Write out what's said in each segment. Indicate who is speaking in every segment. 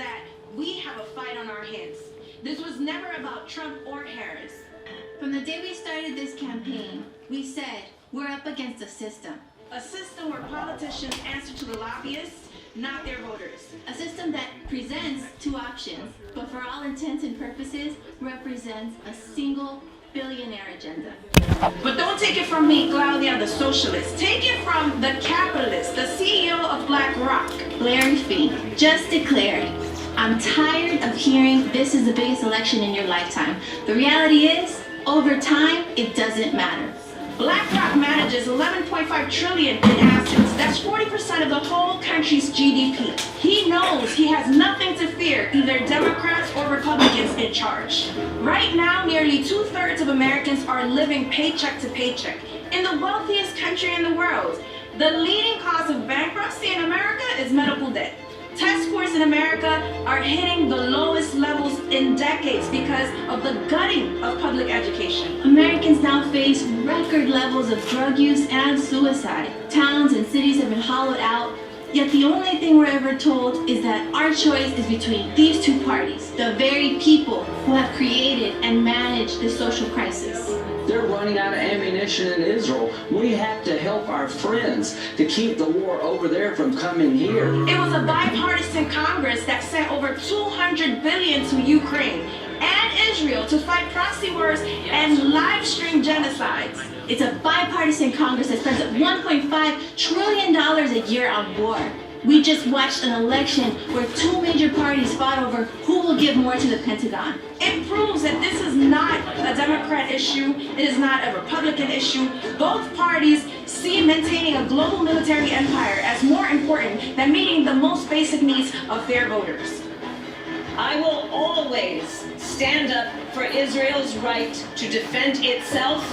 Speaker 1: that we have a fight on our hands. This was never about Trump or Harris.
Speaker 2: From the day we started this campaign, we said we're up against a system.
Speaker 1: A system where politicians answer to the lobbyists, not their voters.
Speaker 2: A system that presents two options, but for all intents and purposes, represents a single billionaire agenda.
Speaker 1: But don't take it from me, Claudia, the socialist. Take it from the capitalist, the CEO of BlackRock.
Speaker 2: Larry Fink just declared, "I'm tired of hearing this is the biggest election in your lifetime. The reality is, over time, it doesn't matter."
Speaker 1: BlackRock manages $11.5 trillion in assets. That's 40% of the whole country's GDP. He knows he has nothing to fear, either Democrats or Republicans in charge. Right now, nearly 2/3 of Americans are living paycheck to paycheck in the wealthiest country in the world. The leading cause of bankruptcy in America is medical debt. Test scores in America are hitting the lowest levels in decades because of the gutting of public education.
Speaker 2: Americans now face record levels of drug use and suicide. Towns and cities have been hollowed out, yet the only thing we're ever told is that our choice is between these two parties, the very people who have created and managed this social crisis.
Speaker 3: They're running out of ammunition in Israel. We have to help our friends to keep the war over there from coming here.
Speaker 1: It was a bipartisan Congress that sent over $200 billion to Ukraine and Israel to fight proxy wars and live stream genocides.
Speaker 2: It's a bipartisan Congress that spends $1.5 trillion a year on war. We just watched an election where two major parties fought over who will give more to the Pentagon.
Speaker 1: It proves that this is not a Democrat issue. It is not a Republican issue. Both parties see maintaining a global military empire as more important than meeting the most basic needs of their voters.
Speaker 4: I will always stand up for Israel's right to defend itself,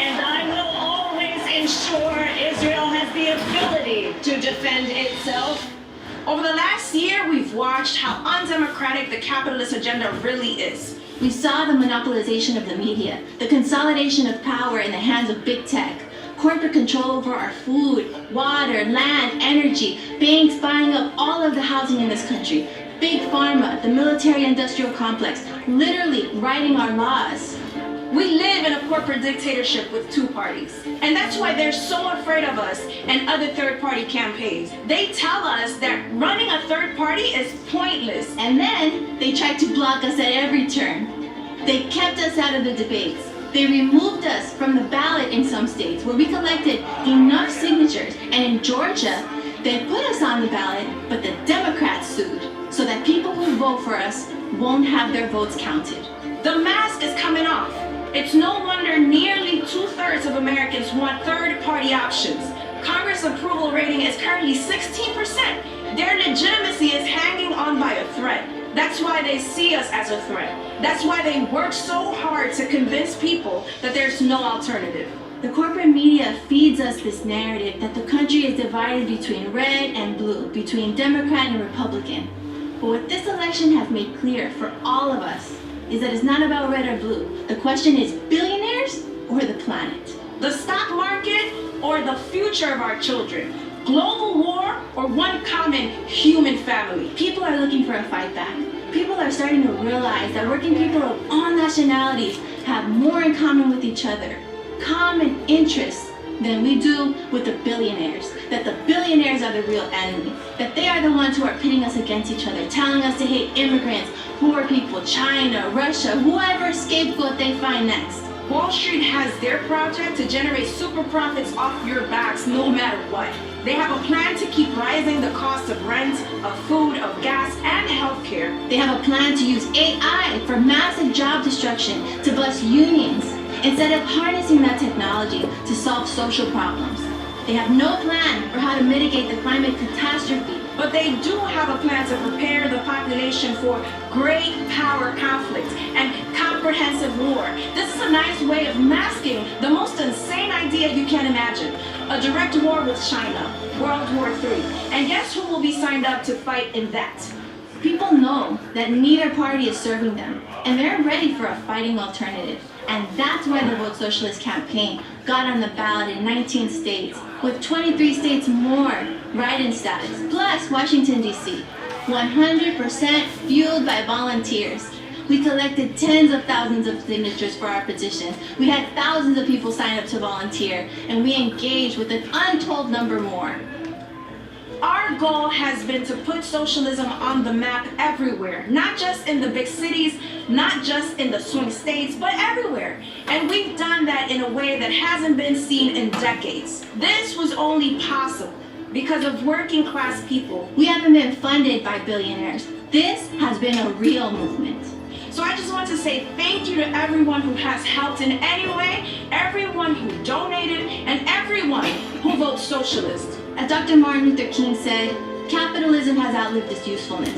Speaker 4: and I will always ensure Israel has the ability to defend itself.
Speaker 1: Over the last year, we've watched how undemocratic the capitalist agenda really is.
Speaker 2: We saw the monopolization of the media, the consolidation of power in the hands of big tech, corporate control over our food, water, land, energy, banks buying up all of the housing in this country, big pharma, the military-industrial complex, literally writing our laws.
Speaker 1: We live in a corporate dictatorship with two parties. And that's why they're so afraid of us and other third-party campaigns. They tell us that running a third party is pointless.
Speaker 2: And then they tried to block us at every turn. They kept us out of the debates. They removed us from the ballot in some states where we collected enough signatures. And in Georgia, they put us on the ballot, but the Democrats sued so that people who vote for us won't have their votes counted.
Speaker 1: The mask is coming off. It's no wonder nearly 2/3 of Americans want third-party options. Congress approval rating is currently 16%. Their legitimacy is hanging on by a thread. That's why they see us as a threat. That's why they work so hard to convince people that there's no alternative.
Speaker 2: The corporate media feeds us this narrative that the country is divided between red and blue, between Democrat and Republican. But what this election has made clear for all of us is that it's not about red or blue. The question is billionaires or the planet?
Speaker 1: The stock market or the future of our children? Global war or one common human family?
Speaker 2: People are looking for a fight back. People are starting to realize that working people of all nationalities have more in common with each other, common interests, than we do with the billionaires. That the billionaires are the real enemy. That they are the ones who are pitting us against each other, telling us to hate immigrants, poor people, China, Russia, whoever scapegoat they find next.
Speaker 1: Wall Street has their project to generate super profits off your backs no matter what. They have a plan to keep rising the cost of rent, of food, of gas, and healthcare.
Speaker 2: They have a plan to use AI for massive job destruction to bust unions, instead of harnessing that technology to solve social problems. They have no plan for how to mitigate the climate catastrophe.
Speaker 1: But they do have a plan to prepare the population for great power conflict and comprehensive war. This is a nice way of masking the most insane idea you can imagine. A direct war with China, World War III. And guess who will be signed up to fight in that?
Speaker 2: People know that neither party is serving them, and they're ready for a fighting alternative. And that's why the Vote Socialist campaign got on the ballot in 19 states, with 23 states more write-in status, plus Washington, D.C. 100% fueled by volunteers. We collected tens of thousands of signatures for our petition. We had thousands of people sign up to volunteer, and we engaged with an untold number more.
Speaker 1: Our goal has been to put socialism on the map everywhere, not just in the big cities, not just in the swing states, but everywhere. And we've done that in a way that hasn't been seen in decades. This was only possible because of working class people.
Speaker 2: We haven't been funded by billionaires. This has been a real movement.
Speaker 1: So I just want to say thank you to everyone who has helped in any way, everyone who donated, and everyone who votes socialist.
Speaker 2: As Dr. Martin Luther King said, capitalism has outlived its usefulness.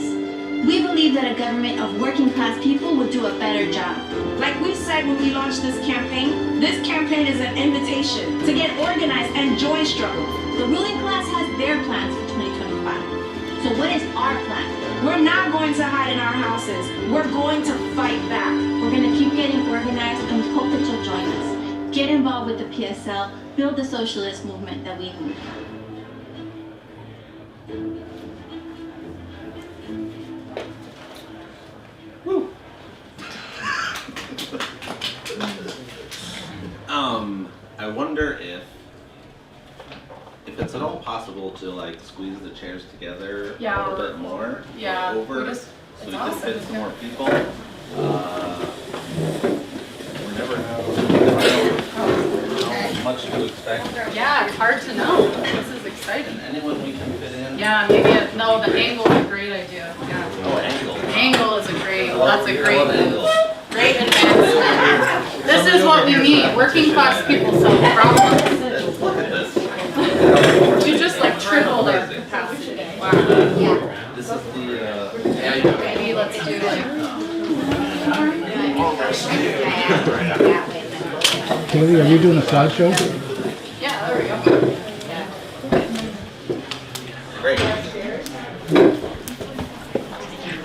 Speaker 2: We believe that a government of working class people would do a better job.
Speaker 1: Like we said when we launched this campaign is an invitation to get organized and join struggle.
Speaker 2: The ruling class has their plans for 2025. So what is our plan?
Speaker 1: We're not going to hide in our houses. We're going to fight back.
Speaker 2: We're going to keep getting organized, and we hope that you'll join us. Get involved with the PSL, build the socialist movement that we need.
Speaker 5: I wonder if it's at all possible to like squeeze the chairs together a little bit more.
Speaker 6: Yeah,
Speaker 5: Over so we can fit some more people. We never know how much to expect.
Speaker 6: Yeah, it's hard to know. This is exciting.
Speaker 5: Anyone we can fit in.
Speaker 6: Yeah, maybe no. The angle is a great idea. Yeah.
Speaker 5: Oh, angle.
Speaker 6: Angle is a great. That's a
Speaker 5: I
Speaker 6: great
Speaker 5: love angle.
Speaker 6: move. Great advancement. This is what we need. Working class people solve problems.
Speaker 5: Look at this.
Speaker 6: You just like tripled our capacity. Wow.
Speaker 5: This is the
Speaker 6: Maybe let's do like.
Speaker 7: Kaylee, are you doing a slideshow?
Speaker 6: Yeah, there we go.
Speaker 5: great.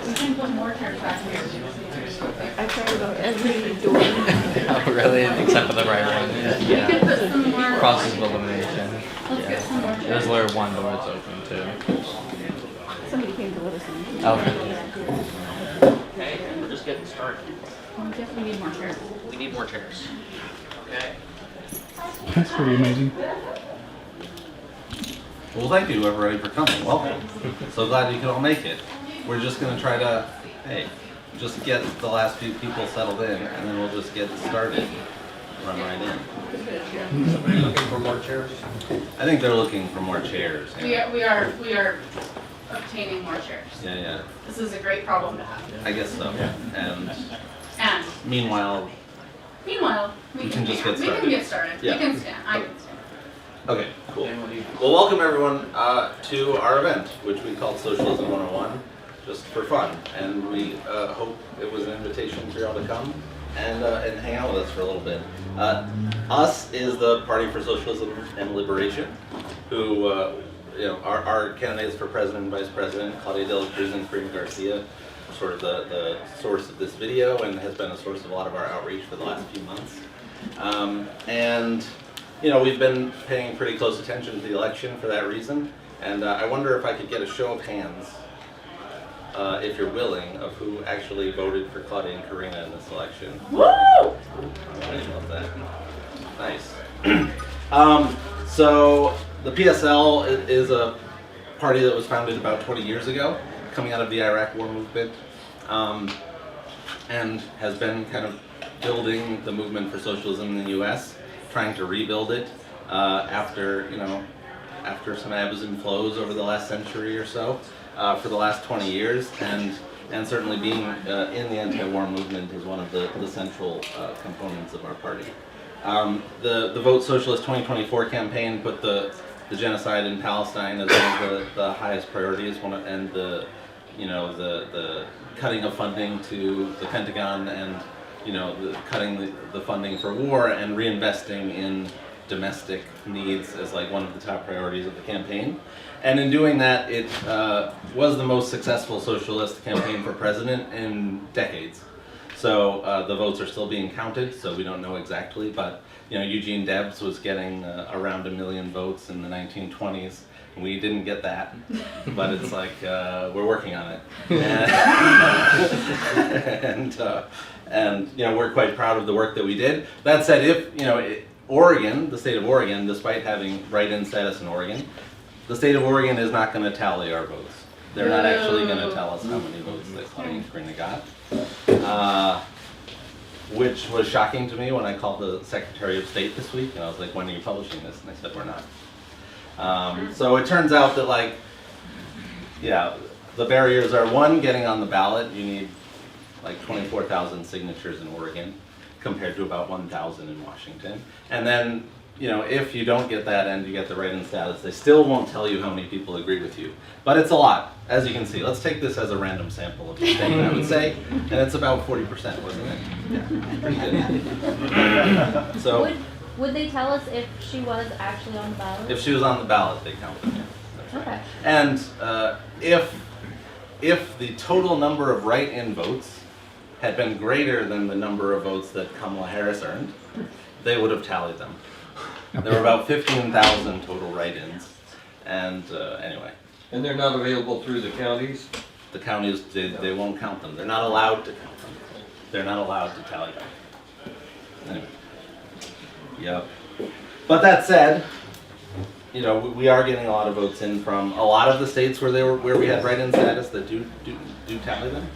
Speaker 6: We can put more chairs back here.
Speaker 8: I tried about every door.
Speaker 9: Oh, really? Except for the right one.
Speaker 6: We could put some more.
Speaker 9: Process of elimination.
Speaker 6: Let's get some more chairs.
Speaker 9: There's where one door is open too.
Speaker 8: Somebody came to let us in.
Speaker 9: Okay.
Speaker 10: Okay, we're just getting started.
Speaker 6: We definitely need more chairs.
Speaker 10: We need more chairs. Okay.
Speaker 7: That's pretty amazing.
Speaker 5: Well, thank you everybody for coming. Welcome. So glad you could all make it. We're just gonna try to, hey, just get the last few people settled in, and then we'll just get started. Run right in.
Speaker 10: Somebody looking for more chairs?
Speaker 5: I think they're looking for more chairs. Yeah,
Speaker 6: We are obtaining more chairs.
Speaker 5: yeah.
Speaker 6: This is a great problem to have.
Speaker 5: I guess so. And
Speaker 6: And
Speaker 5: meanwhile,
Speaker 6: meanwhile, we can
Speaker 5: just get
Speaker 6: We
Speaker 5: started.
Speaker 6: can get started.
Speaker 5: Yeah.
Speaker 6: We can stand. I can stand.
Speaker 5: okay, cool. Well, welcome everyone to our event, which we called Socialism 101, just for fun. And we hope it was an invitation for y'all to come and hang out with us for a little bit. Us is the Party for Socialism and Liberation, who, our candidates for president and vice president, Claudia de la Cruz and Karina Garcia, sort of the source of this video and has been a source of a lot of our outreach for the last few months. We've been paying pretty close attention to the election for that reason. And I wonder if I could get a show of hands, if you're willing, of who actually voted for Claudia and Karina in this election. Woo! I love that. Nice. So the PSL is a party that was founded about 20 years ago, coming out of the Iraq War movement, and has been kind of building the movement for socialism in the U.S., trying to rebuild it after some ebbs and flows over the last century or so, for the last 20 years, and certainly being in the anti-war movement is one of the central components of our party. The Vote Socialist 2024 campaign put the genocide in Palestine as one of the highest priorities, and the cutting of funding to the Pentagon, and cutting the funding for war and reinvesting in domestic needs as like one of the top priorities of the campaign. And in doing that, it was the most successful socialist campaign for president in decades. So the votes are still being counted, so we don't know exactly, but Eugene Debs was getting around 1 million votes in the 1920s, We didn't get that, but it's like we're working on it, and you know, we're quite proud of the work that we did. That said, if you know, Oregon, the state of Oregon, despite having write-in status in Oregon, the state of Oregon is not going to tally our votes. They're not actually going to tell us how many votes that Claudia and Karina got, which was shocking to me when I called the Secretary of State this week, and I was like, "When are you publishing this?" And they said, "We're not." So it turns out that, like, yeah, the barriers are, one, getting on the ballot. You need like 24,000 signatures in Oregon compared to about 1,000 in Washington. And then, you know, if you don't get that and you get the write-in status, they still won't tell you how many people agree with you. But it's a lot, as you can see. Let's take this as a random sample of the state, I would say. And it's about 40%, wasn't it? Yeah, pretty good. So.
Speaker 11: Would they tell us if she was actually on the ballot?
Speaker 5: If she was on the ballot, they counted it. That's right.
Speaker 11: Okay.
Speaker 5: And if the total number of write-in votes had been greater than the number of votes that Kamala Harris earned, they would have tallied them. There were about 15,000 total write-ins, and anyway.
Speaker 12: And they're not available through the counties?
Speaker 5: The counties, they won't count them. They're not allowed to count them. They're not allowed to tally them. Anyway. Yep. But that said, you know, we are getting a lot of votes in from a lot of the states where we had write-in status that do tally them.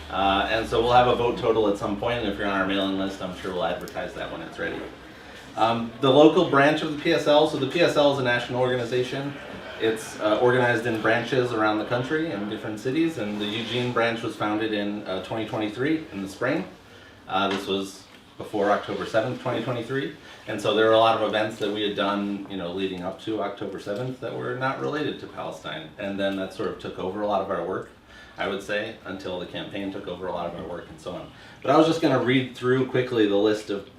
Speaker 5: And so we'll have a vote total at some point, and if you're on our mailing list, I'm sure we'll advertise that when it's ready. The local branch of the PSL, so the PSL is a national organization. It's organized in branches around the country in different cities, and the Eugene branch was founded in 2023 in the spring. This was before October 7th, 2023. And so there were a lot of events that we had done, you know, leading up to October 7th that were not related to Palestine. And then that sort of took over a lot of our work, I would say, until the campaign took over a lot of our work and so on. But I was just going to read through quickly the list of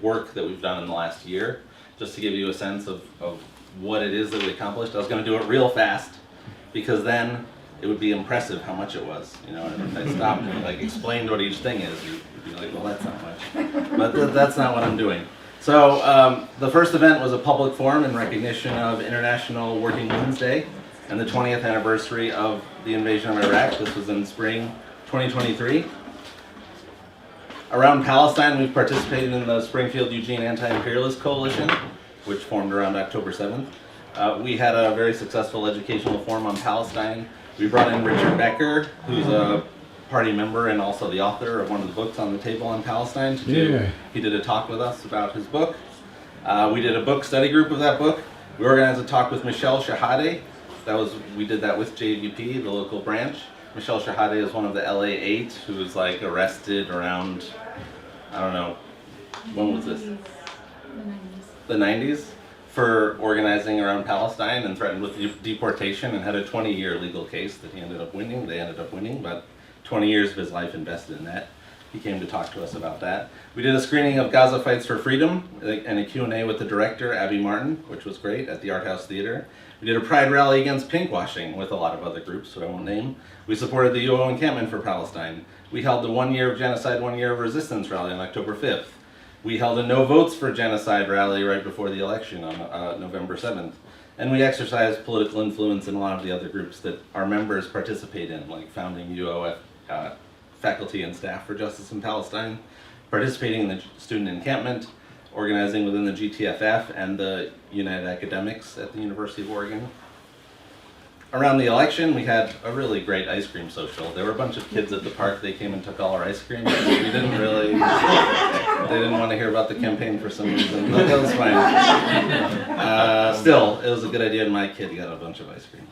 Speaker 5: work that we've done in the last year, just to give you a sense of what it is that we accomplished. I was going to do it real fast, because then it would be impressive how much it was, you know, and if I stopped and like explained what each thing is, you'd be like, well, that's not much. But that's not what I'm doing. So the first event was a public forum in recognition of International Working Women's Day and the 20th anniversary of the invasion of Iraq. This was in spring 2023. Around Palestine, we've participated in the Springfield Eugene Anti-Imperialist Coalition, which formed around October 7th. We had a very successful educational forum on Palestine. We brought in Richard Becker, who's a party member and also the author of one of the books on the table on Palestine. He did a talk with us about his book. We did a book study group of that book. We organized a talk with Michelle Shahade. We did that with JVP, the local branch. Michelle Shahade is one of the LA 8 who was like arrested around, I don't know, when was this? The 90s, for organizing around Palestine and threatened with deportation, and had a 20-year legal case that he ended up winning. They ended up winning, but 20 years of his life invested in that. He came to talk to us about that. We did a screening of Gaza Fights for Freedom and a Q&A with the director, Abby Martin, which was great, at the Art House Theater. We did a pride rally against pinkwashing with a lot of other groups, who I won't name. We supported the UO encampment for Palestine. We held the 1 year of genocide, 1 year of resistance rally on October 5th. We held a no votes for genocide rally right before the election on November 7th. And we exercised political influence in a lot of the other groups that our members participate in, like founding UO Faculty and Staff for Justice in Palestine, participating in the student encampment, organizing within the GTFF and the United Academics at the University of Oregon. Around the election, we had a really great ice cream social. There were a bunch of kids at the park. They came and took all our ice cream. We didn't really, they didn't want to hear about the campaign for some reason, but that was fine. Still, it was a good idea, and my kid got a bunch of ice cream.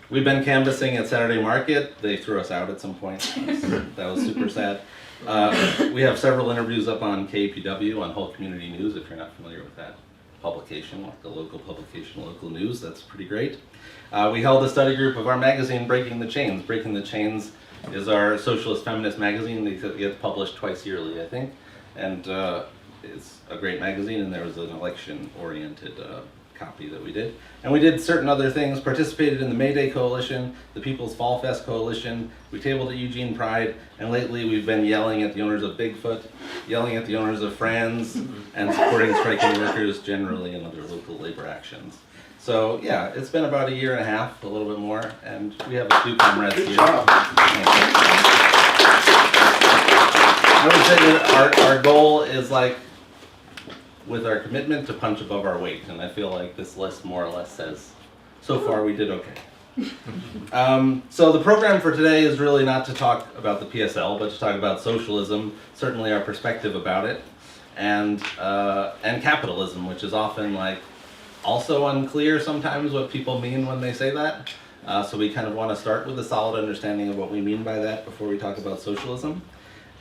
Speaker 5: We've been canvassing at Saturday Market. They threw us out at some point. That was super sad. We have several interviews up on KPW, on Whole Community News, if you're not familiar with that publication, like the local publication, local news. That's pretty great. We held a study group of our magazine, Breaking the Chains. Breaking the Chains is our socialist feminist magazine. It gets published twice yearly, I think. And it's a great magazine, and there was an election-oriented copy that we did. And we did certain other things, participated in the May Day Coalition, the People's Fall Fest Coalition, we tabled at Eugene Pride, and lately we've been yelling at the owners of Bigfoot, yelling at the owners of Franz, and supporting striking workers generally and other local labor actions. So yeah, it's been about a year and a half, a little bit more, and we have a few comrades here. I would say that our goal is like, with our commitment, to punch above our weight, and I feel like this list more or less says, so far we did okay. So the program for today is really not to talk about the PSL, but to talk about socialism, certainly our perspective about it, and capitalism, which is often like also unclear sometimes what people mean when they say that. So we kind of want to start with a solid understanding of what we mean by that before we talk about socialism.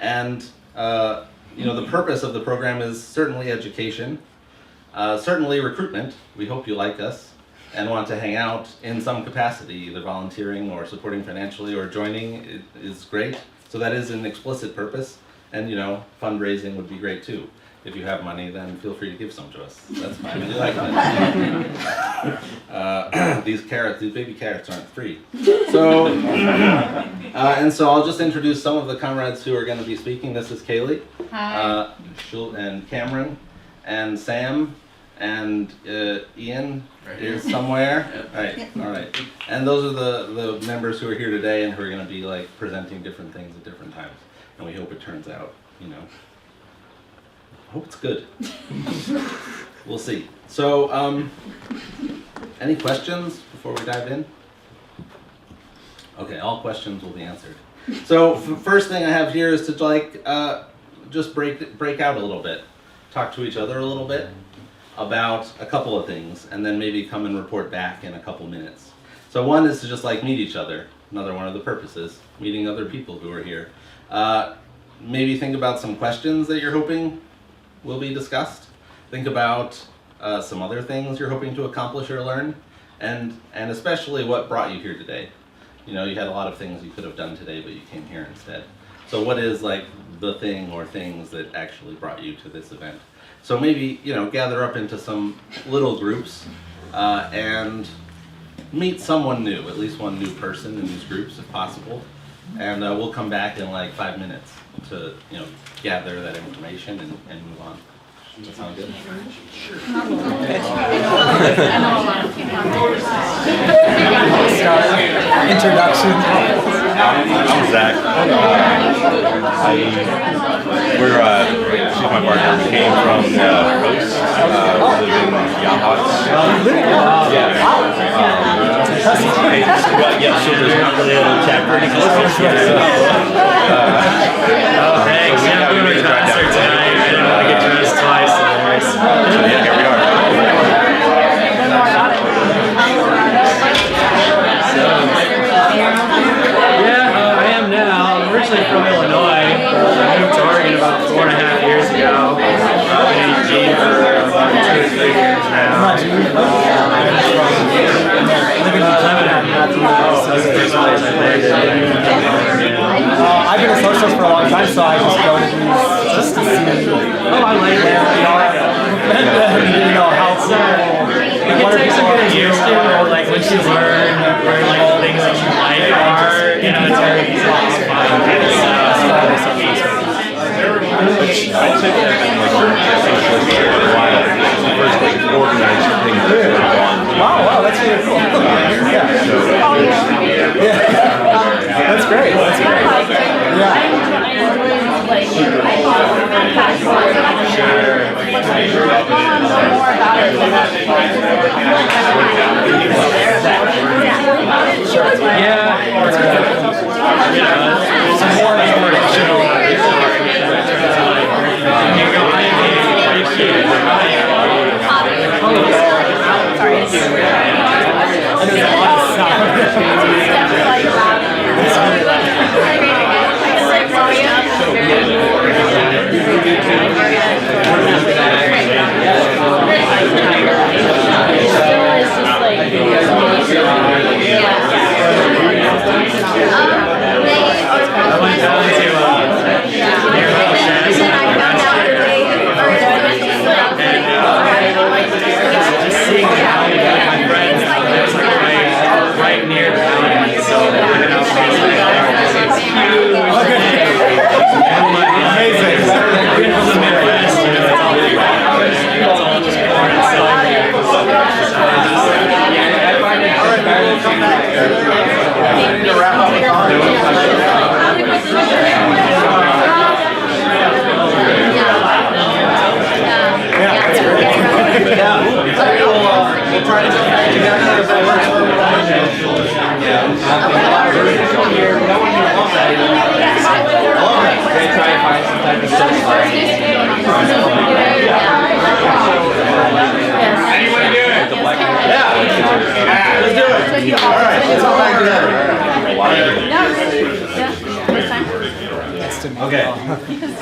Speaker 5: And the purpose of the program is certainly education, certainly recruitment. We hope you like us and want to hang out in some capacity, either volunteering or supporting financially or joining is great. So that is an explicit purpose, and fundraising would be great too. If you have money, then feel free to give some to us. That's fine. We like that. These baby carrots aren't free. So, and so I'll just introduce some of the comrades who are going to be speaking. This is Kaylee.
Speaker 6: Hi.
Speaker 5: And Cameron, and Sam, and Ian is somewhere. Right. All right. And those are the members who are here today and who are going to be like presenting different things at different times. And we hope it turns out, I hope it's good. We'll see. So, any questions before we dive in? Okay, all questions will be answered. So, first thing I have here is to just break out a little bit, talk to each other a little bit about a couple of things, and then maybe come and report back in a couple minutes. So one is to just meet each other. Another one of the purposes, meeting other people who are here. Maybe think about some questions that you're hoping will be discussed. Think about some other things you're hoping to accomplish or learn, and especially what brought you here today. You had a lot of things you could have done today, but you came here instead. So what is the thing or things that actually brought you to this event? So maybe, gather up into some little groups and meet someone new, at least one new person in these groups if possible. And we'll come back in 5 minutes to, gather that information and move on. Does that sound good? Sure.
Speaker 13: Introduction.
Speaker 14: I'm Zach. She's my partner. We came from the coast. We live in Yachats. Yeah. So there's not really a little chapter any closer.
Speaker 13: Thanks. Yeah, I'm doing a concert tonight. I didn't want to get dressed twice. So yeah, here we are. I am now. I'm originally from Illinois. I moved to Oregon about 4.5 years ago. I've been in Eugene for about 2 or 3 years now. Living in Lebanon. So this is the first place I've lived. I've been a socialist for a long time, so I just go to these just to see. Oh, I like where we are. How it can take some getting used to, or once you learn where the things that you like are, it's very easy to find.
Speaker 14: I'd say that socialist for a while. It's the first organized thing that's ever gone.
Speaker 13: Wow, that's really cool. That's great. That's great. Some more information. Right near
Speaker 9: They try to find some type of socializing.
Speaker 5: Anyone do it? Yeah. Let's do it. All right. Let's all back together. Okay.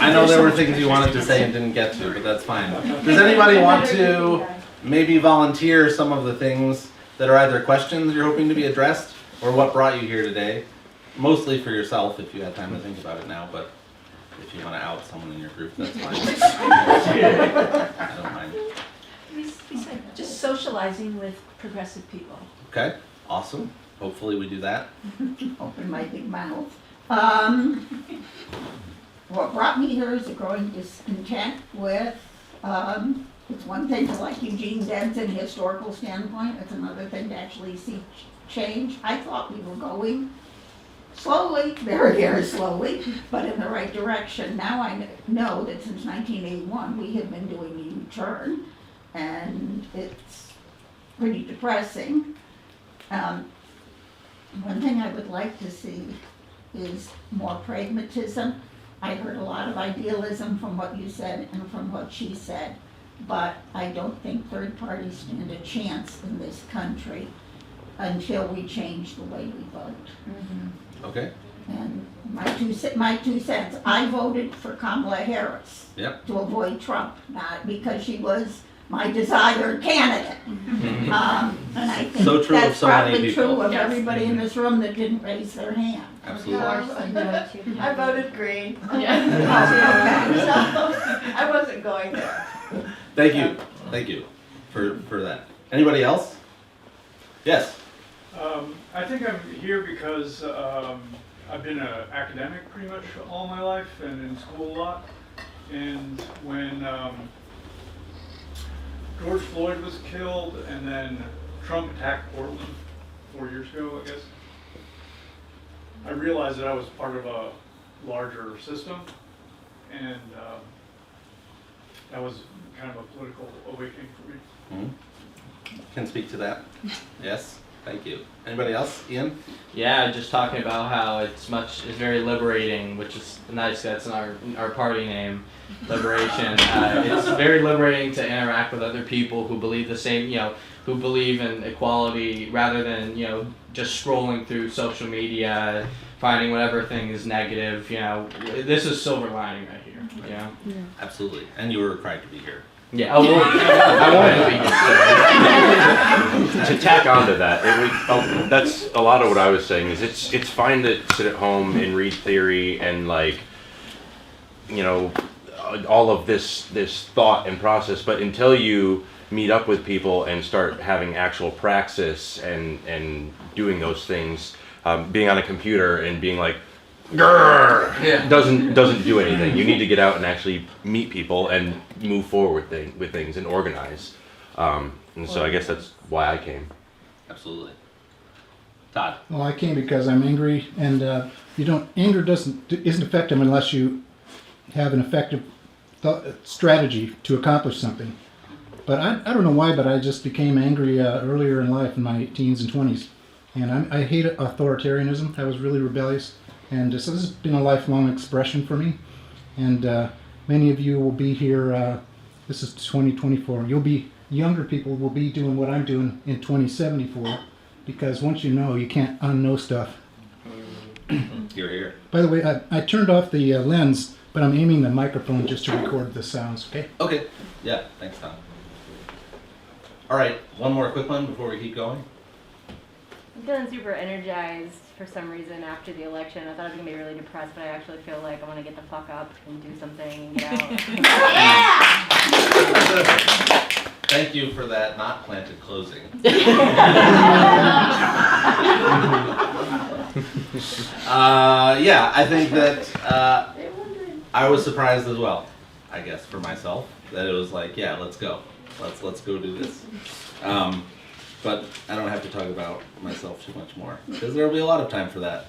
Speaker 5: I know there were things you wanted to say and didn't get to, but that's fine. Does anybody want to maybe volunteer some of the things that are either questions you're hoping to be addressed or what brought you here today? Mostly for yourself if you had time to think about it now, but if you want to out someone in your group, that's fine. I don't mind.
Speaker 8: Just socializing with progressive people.
Speaker 5: Okay, awesome. Hopefully we do that.
Speaker 15: Open my big mouth. What brought me here is a growing discontent with, it's one thing to like Eugene Debs in historical standpoint, it's another thing to actually see change. I thought we were going slowly, very, very slowly, but in the right direction. Now I know that since 1981 we have been doing a U-turn, and it's pretty depressing. One thing I would like to see is more pragmatism. I heard a lot of idealism from what you said and from what she said, but I don't think third parties stand a chance in this country until we change the way we vote.
Speaker 5: Okay.
Speaker 15: And my two cents, I voted for Kamala Harris to avoid Trump, not because she was my desired candidate. And I think
Speaker 5: So true of
Speaker 15: that's
Speaker 5: so many
Speaker 15: probably
Speaker 5: people.
Speaker 15: true of everybody in this room that didn't raise their hand.
Speaker 5: Absolutely.
Speaker 8: I voted green.
Speaker 15: Okay.
Speaker 8: So I wasn't going there.
Speaker 5: Thank you for that. Anybody else? Yes.
Speaker 16: I think I'm here because I've been an academic pretty much all my life and in school a lot. And when George Floyd was killed and then Trump attacked Portland 4 years ago, I guess, I realized that I was part of a larger system, and that was kind of a political awakening for me.
Speaker 5: Can speak to that. Yes. Thank you. Anybody else? Ian?
Speaker 9: Yeah, just talking about how it's very liberating, which is nice. That's our party name, Liberation. It's very liberating to interact with other people who believe the same, who believe in equality, rather than just scrolling through social media, finding whatever thing is negative. This is silver lining right here.
Speaker 5: Yeah. Absolutely. And you were required to be here.
Speaker 9: Yeah, I wanted to be
Speaker 14: To tack onto that, that's a lot of what I was saying. Is it's fine to sit at home and read theory and all of this thought and process, but until you meet up with people and start having actual praxis and doing those things, being on a computer and being like, grrr, doesn't do anything. You need to get out and actually meet people and move forward with things and organize. And so I guess that's why I came.
Speaker 5: Absolutely. Todd?
Speaker 7: Well, I came because I'm angry, and anger isn't effective unless you have an effective strategy to accomplish something. But I don't know why, but I just became angry earlier in life, in my teens and 20s. And I hate authoritarianism. I was really rebellious. And so this has been a lifelong expression for me. And many of you will be here, this is 2024. Younger people will be doing what I'm doing in 2074. Because once you know, you can't unknow stuff.
Speaker 5: You're here.
Speaker 7: By the way, I turned off the lens, but I'm aiming the microphone just to record the sounds, okay?
Speaker 5: Okay. Yeah, thanks, Tom. All right, one more quick one before we keep going.
Speaker 11: I'm feeling super energized for some reason after the election. I thought I was going to be really depressed, but I actually feel like I want to get the fuck up and do something and get out.
Speaker 5: Thank you for that not planted closing. Yeah, I think that I was surprised as well, I guess, for myself, that it was like, yeah, let's go. Let's go do this. But I don't have to talk about myself too much more, because there will be a lot of time for that.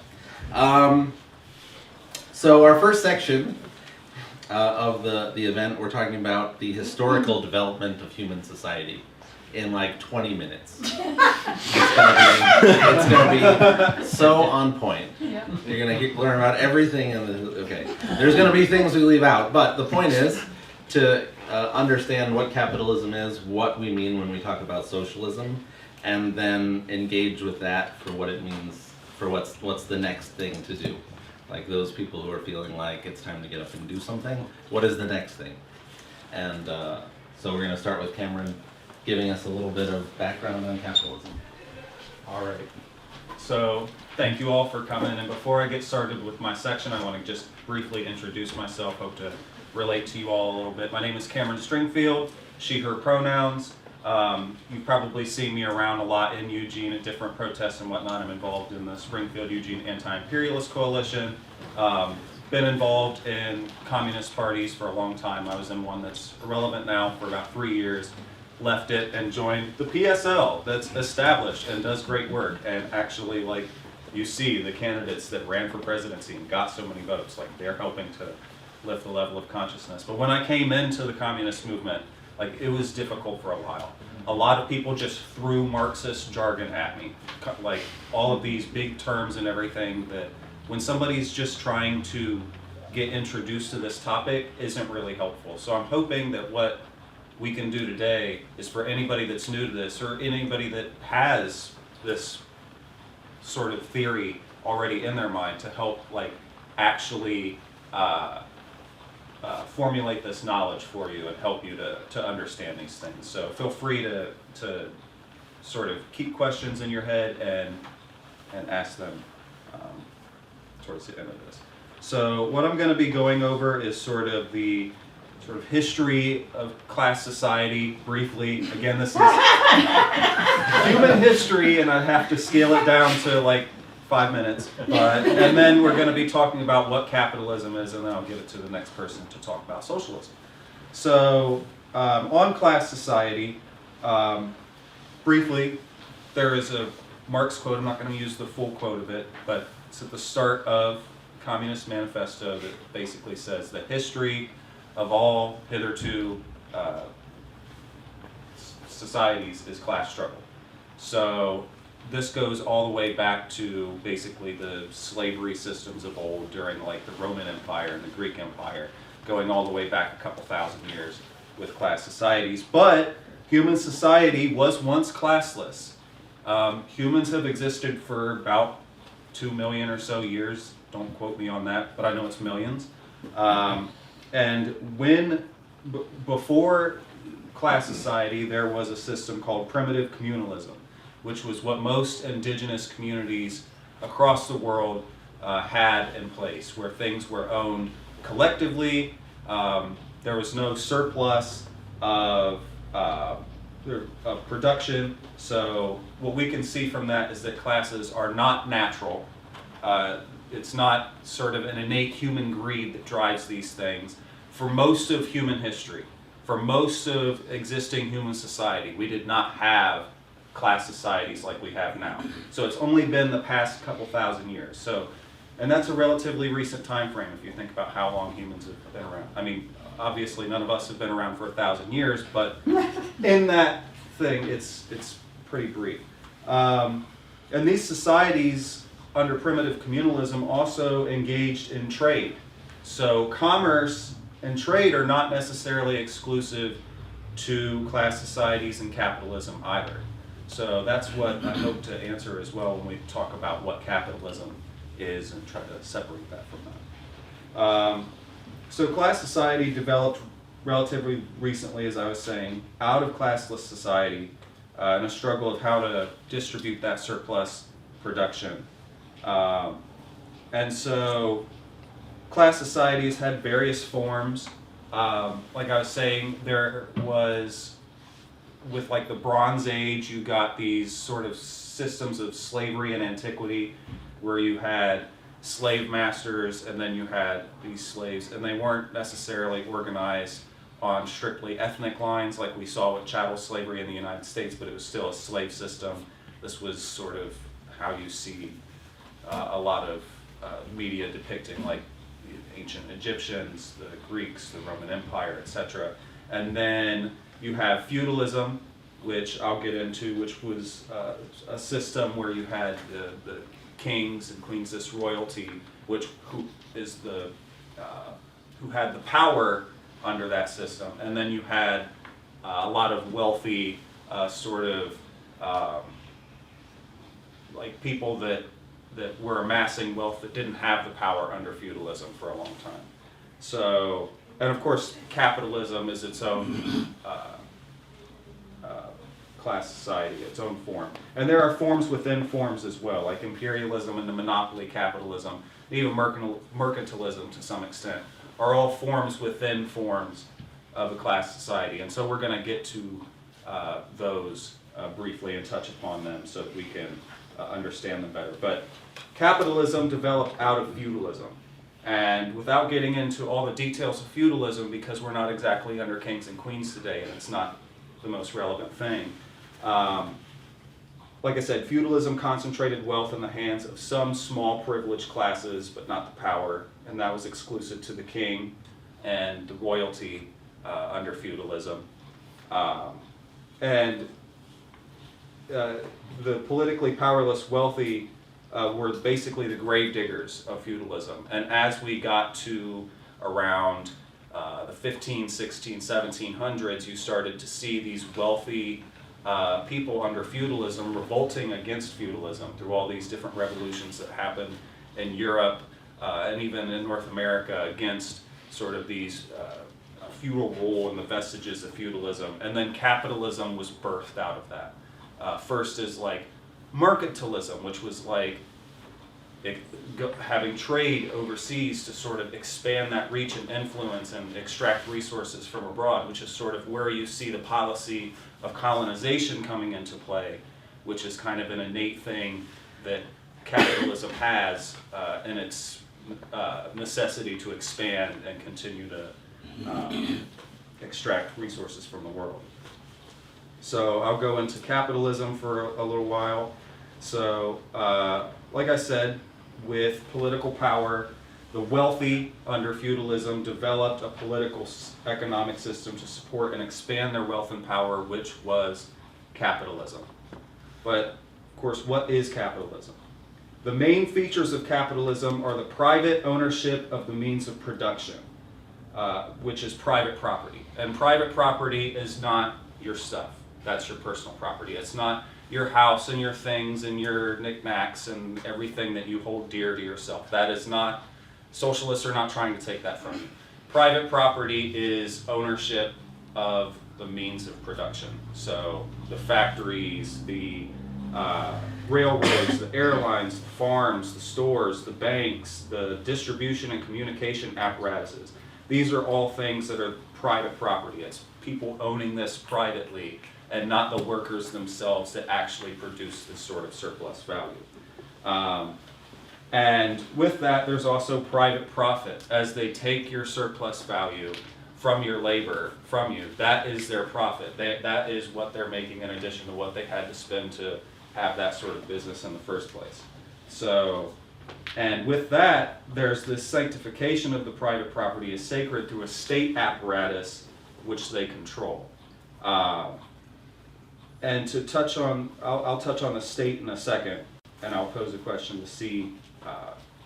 Speaker 5: So our first section of the event, we're talking about the historical development of human society. in like 20 minutes. It's gonna be so on point. You're gonna learn about everything, okay. There's gonna be things we leave out, but the point is to understand what capitalism is, what we mean when we talk about socialism, and then engage with that for what it means, for what's the next thing to do. Like those people who are feeling like it's time to get up and do something, what is the next thing? And so we're gonna start with Cameron giving us a little bit of background on capitalism.
Speaker 17: All right. So thank you all for coming. And before I get started with my section, I want to just briefly introduce myself. Hope to relate to you all a little bit. My name is Cameron Stringfield, she, her pronouns. You've probably seen me around a lot in Eugene at different protests and whatnot. I'm involved in the Springfield Eugene Anti-Imperialist Coalition. Been involved in communist parties for a long time. I was in one that's irrelevant now for about 3 years. Left it and joined the PSL that's established and does great work. And actually, like, you see the candidates that ran for presidency and got so many votes, like they're helping to lift the level of consciousness. But when I came into the communist movement, like, it was difficult for a while. A lot of people just threw Marxist jargon at me, like all of these big terms and everything that when somebody's just trying to get introduced to this topic isn't really helpful. So I'm hoping that what we can do today is for anybody that's new to this or anybody that has this sort of theory already in their mind to help like actually formulate this knowledge for you and help you to understand these things. So feel free to sort of keep questions in your head and ask them towards the end of this. So what I'm going to be going over is sort of the history of class society briefly. Again, this is human history, and I have to scale it down to like 5 minutes. And then we're going to be talking about what capitalism is, and then I'll give it to the next person to talk about socialism. So on class society, briefly, there is a Marx quote. I'm not going to use the full quote of it, but it's at the start of Communist Manifesto that basically says the history of all hitherto societies is class struggle. So this goes all the way back to basically the slavery systems of old during like the Roman Empire and the Greek Empire, going all the way back a couple thousand years with class societies. But human society was once classless. Humans have existed for about 2 million or so years. Don't quote me on that, but I know it's millions. And before class society, there was a system called primitive communalism, which was what most indigenous communities across the world had in place, where things were owned collectively. There was no surplus of production. So what we can see from that is that classes are not natural. It's not sort of an innate human greed that drives these things. For most of human history, for most of existing human society, we did not have class societies like we have now. So it's only been the past couple thousand years. So, and that's a relatively recent time frame if you think about how long humans have been around. I mean, obviously none of us have been around for 1,000 years, but in that thing, it's pretty brief. And these societies under primitive communalism also engaged in trade. So commerce and trade are not necessarily exclusive to class societies and capitalism either. So that's what I hope to answer as well when we talk about what capitalism is and try to separate that from that. So class society developed relatively recently, as I was saying, out of classless society in a struggle of how to distribute that surplus production. And so class societies had various forms. Like I was saying, there was, with like the Bronze Age, you got these sort of systems of slavery and antiquity where you had slave masters and then you had these slaves, and they weren't necessarily organized on strictly ethnic lines like we saw with chattel slavery in the United States, but it was still a slave system. This was sort of how you see a lot of media depicting like the ancient Egyptians, the Greeks, the Roman Empire, etc. And then you have feudalism, which I'll get into, which was a system where you had the kings and queens, this royalty, who had the power under that system, and then you had a lot of wealthy like people that were amassing wealth that didn't have the power under feudalism for a long time. So, and of course, capitalism is its own class society, its own form. And there are forms within forms as well, like imperialism and the monopoly capitalism, and even mercantilism to some extent, are all forms within forms of a class society. And so we're going to get to those briefly and touch upon them so that we can understand them better. But capitalism developed out of feudalism. And without getting into all the details of feudalism, because we're not exactly under kings and queens today, and it's not the most relevant thing, like I said, feudalism concentrated wealth in the hands of some small privileged classes, but not the power, and that was exclusive to the king and the royalty under feudalism. And the politically powerless wealthy were basically the grave diggers of feudalism. And as we got to around the 15, 16, 1700s, you started to see these wealthy people under feudalism revolting against feudalism through all these different revolutions that happened in Europe and even in North America against sort of these feudal rule and the vestiges of feudalism. And then capitalism was birthed out of that. First is like mercantilism, which was like having trade overseas to sort of expand that reach and influence and extract resources from abroad, which is sort of where you see the policy of colonization coming into play, which is kind of an innate thing that capitalism has in its necessity to expand and continue to extract resources from the world. So I'll go into capitalism for a little while. So, like I said, with political power, the wealthy under feudalism developed a political economic system to support and expand their wealth and power, which was capitalism. But, of course, what is capitalism? The main features of capitalism are the private ownership of the means of production, which is private property. And private property is not your stuff. That's your personal property. It's not your house and your things and your knickknacks and everything that you hold dear to yourself. That is not, socialists are not trying to take that from you. Private property is ownership of the means of production. So the factories, the railroads, the airlines, the farms, the stores, the banks, the distribution and communication apparatuses. These are all things that are private property. It's people owning this privately and not the workers themselves that actually produce this sort of surplus value. And with that, there's also private profit. As they take your surplus value from your labor, from you, that is their profit. That is what they're making in addition to what they had to spend to have that sort of business in the first place. So, and with that, there's this sanctification of the private property as sacred through a state apparatus which they control. And to touch on, I'll touch on the state in a second, and I'll pose a question to see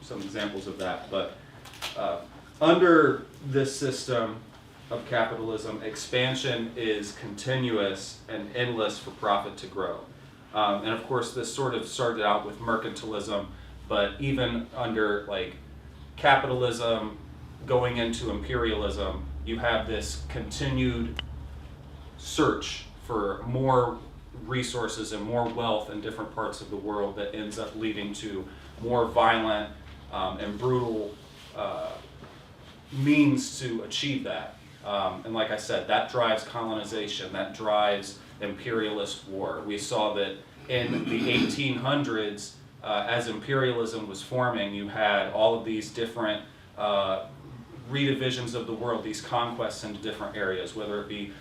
Speaker 17: some examples of that. But under this system of capitalism, expansion is continuous and endless for profit to grow. And of course, this sort of started out with mercantilism, but even under like capitalism going into imperialism, you have this continued search for more resources and more wealth in different parts of the world that ends up leading to more violent and brutal means to achieve that. And like I said, that drives colonization, that drives imperialist war. We saw that in the 1800s, as imperialism was forming, you had all of these different redivisions of the world, these conquests into different areas, whether it be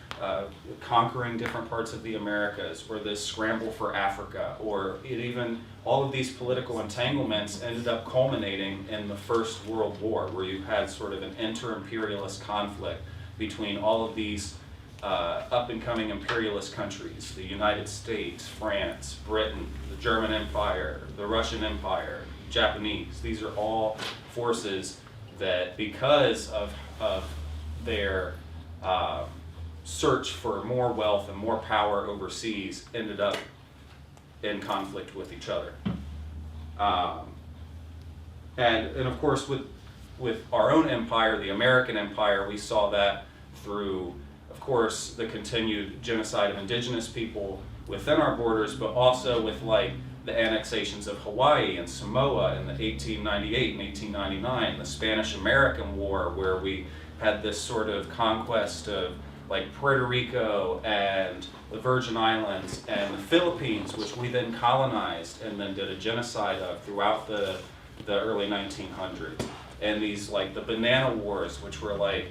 Speaker 17: conquering different parts of the Americas, or this scramble for Africa, or even all of these political entanglements ended up culminating in the First World War, where you had sort of an inter-imperialist conflict between all of these up-and-coming imperialist countries, the United States, France, Britain, the German Empire, the Russian Empire, Japanese. These are all forces that, because of their search for more wealth and more power overseas, ended up in conflict with each other. And of course, with our own empire, the American Empire, we saw that through, of course, the continued genocide of indigenous people within our borders, but also with like the annexations of Hawaii and Samoa in the 1898 and 1899, the Spanish-American War, where we had this sort of conquest of like Puerto Rico and the Virgin Islands and the Philippines, which we then colonized and then did a genocide of throughout the early 1900s. And these like the Banana Wars, which were like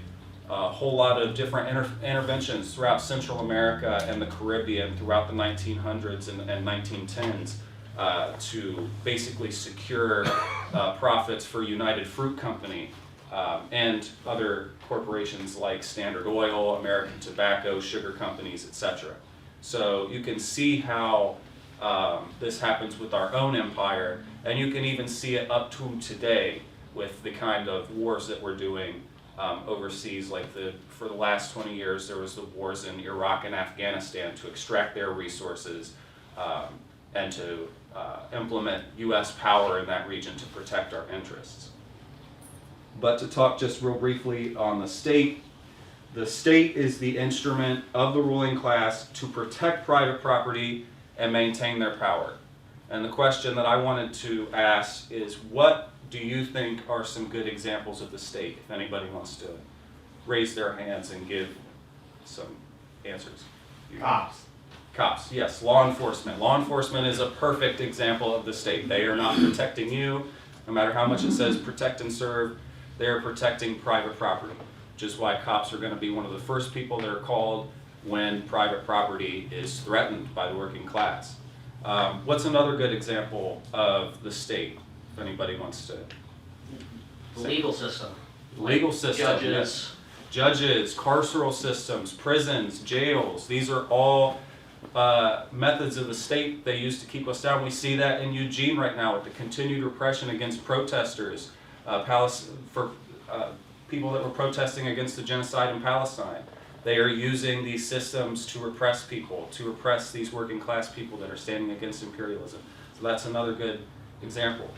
Speaker 17: a whole lot of different interventions throughout Central America and the Caribbean throughout the 1900s and 1910s to basically secure profits for United Fruit Company and other corporations like Standard Oil, American Tobacco, sugar companies, etc. So you can see how this happens with our own empire, and you can even see it up to today with the kind of wars that we're doing overseas. Like for the last 20 years, there was the wars in Iraq and Afghanistan to extract their resources and to implement U.S. power in that region to protect our interests. But to talk just real briefly on the state is the instrument of the ruling class to protect private property and maintain their power. And the question that I wanted to ask is, what do you think are some good examples of the state? If anybody wants to raise their hands and give some answers.
Speaker 16: Cops.
Speaker 17: Cops, yes. Law enforcement. Law enforcement is a perfect example of the state. They are not protecting you, no matter how much it says protect and serve. They are protecting private property, which is why cops are going to be one of the first people that are called when private property is threatened by the working class. What's another good example of the state, if anybody wants to?
Speaker 10: The legal system.
Speaker 17: Legal system,
Speaker 10: Judges.
Speaker 17: yes. Judges, carceral systems, prisons, jails. These are all methods of the state they use to keep us down. We see that in Eugene right now with the continued repression against protesters, for people that were protesting against the genocide in Palestine. They are using these systems to repress people, to repress these working class people that are standing against imperialism. So that's another good example.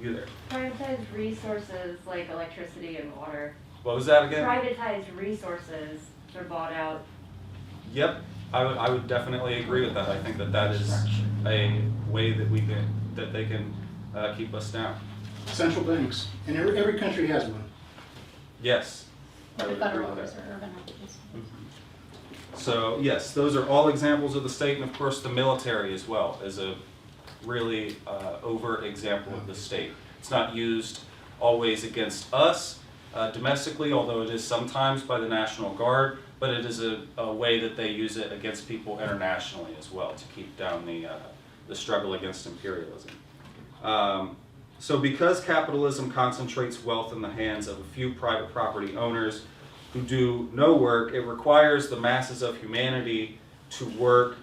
Speaker 17: You there?
Speaker 11: Privatized resources like electricity and water.
Speaker 17: What was that again?
Speaker 11: Privatized resources are bought out.
Speaker 17: Yep, I would definitely agree with that. I think that is a way that they can keep us down.
Speaker 7: Central banks, and every country has one.
Speaker 17: Yes. I
Speaker 6: The
Speaker 17: would agree
Speaker 6: Federal
Speaker 17: with that.
Speaker 6: Reserve and others.
Speaker 17: So yes, those are all examples of the state, and of course the military as well is a really overt example of the state. It's not used always against us domestically, although it is sometimes by the National Guard, but it is a way that they use it against people internationally as well to keep down the struggle against imperialism. So because capitalism concentrates wealth in the hands of a few private property owners who do no work, it requires the masses of humanity to work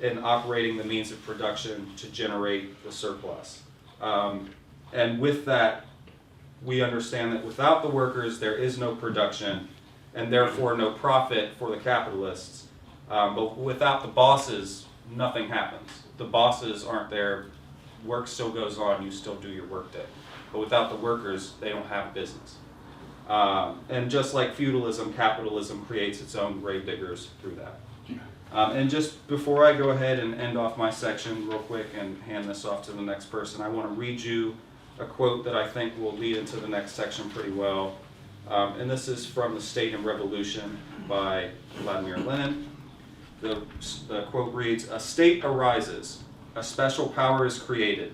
Speaker 17: in operating the means of production to generate the surplus. And with that, we understand that without the workers, there is no production, and therefore no profit for the capitalists. But without the bosses, nothing happens. The bosses aren't there. Work still goes on, you still do your work day. But without the workers, they don't have business. And just like feudalism, capitalism creates its own gravediggers through that. And just before I go ahead and end off my section real quick and hand this off to the next person, I want to read you a quote that I think will lead into the next section pretty well. And this is from The State and Revolution by Vladimir Lenin. The quote reads, "A state arises. A special power is created,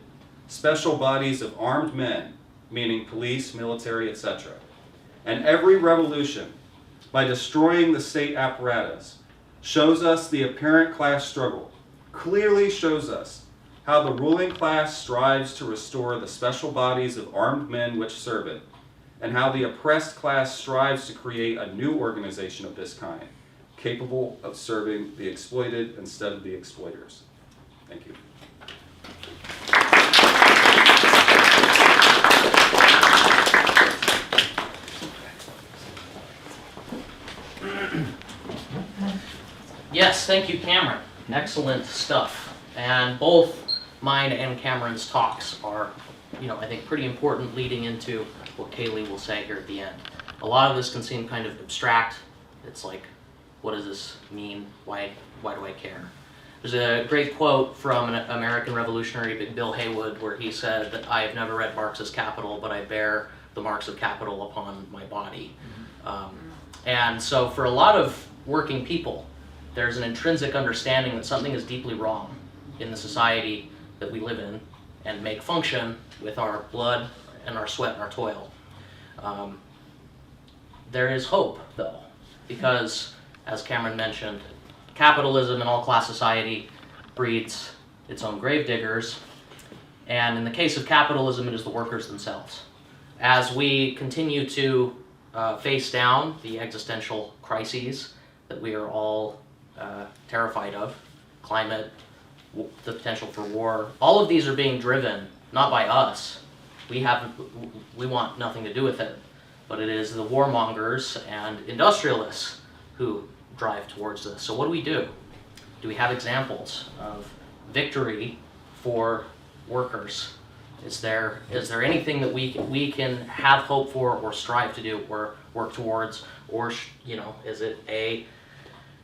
Speaker 17: special bodies of armed men, meaning police, military, etc. And every revolution, by destroying the state apparatus, shows us the apparent class struggle, clearly shows us how the ruling class strives to restore the special bodies of armed men which serve it, and how the oppressed class strives to create a new organization of this kind, capable of serving the exploited instead of the exploiters. Thank you.
Speaker 10: Yes, thank you, Cameron. Excellent stuff. And both mine and Cameron's talks are, I think pretty important leading into what Kaylee will say here at the end. A lot of this can seem kind of abstract. It's like, what does this mean? Why do I care? There's a great quote from an American revolutionary, Bill Haywood, where he said that I have never read Marx's Capital, but I bear the marks of capital upon my body. And so for a lot of working people, there's an intrinsic understanding that something is deeply wrong in the society that we live in and make function with our blood and our sweat and our toil. There is hope, though, because, as Cameron mentioned, capitalism in all-class society breeds its own gravediggers, and in the case of capitalism, it is the workers themselves. As we continue to face down the existential crises that we are all terrified of, climate, the potential for war, all of these are being driven not by us. We want nothing to do with it, but it is the warmongers and industrialists who drive towards this. So what do we do? Do we have examples of victory for workers? Is there anything that we can have hope for or strive to do or work towards, or is it a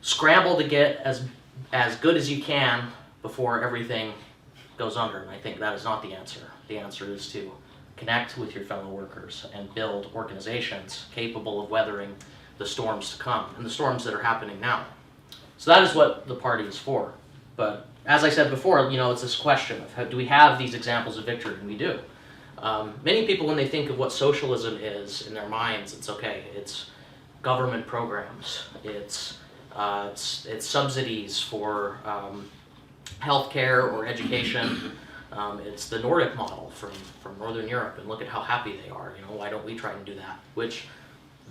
Speaker 10: scramble to get as good as you can before everything goes under? And I think that is not the answer. The answer is to connect with your fellow workers and build organizations capable of weathering the storms to come and the storms that are happening now. So that is what the party is for. But as I said before, it's this question of do we have these examples of victory? And we do. Many people, when they think of what socialism is in their minds, it's government programs, it's subsidies for healthcare or education. It's the Nordic model from Northern Europe, and look at how happy they are. Why don't we try and do that? Which,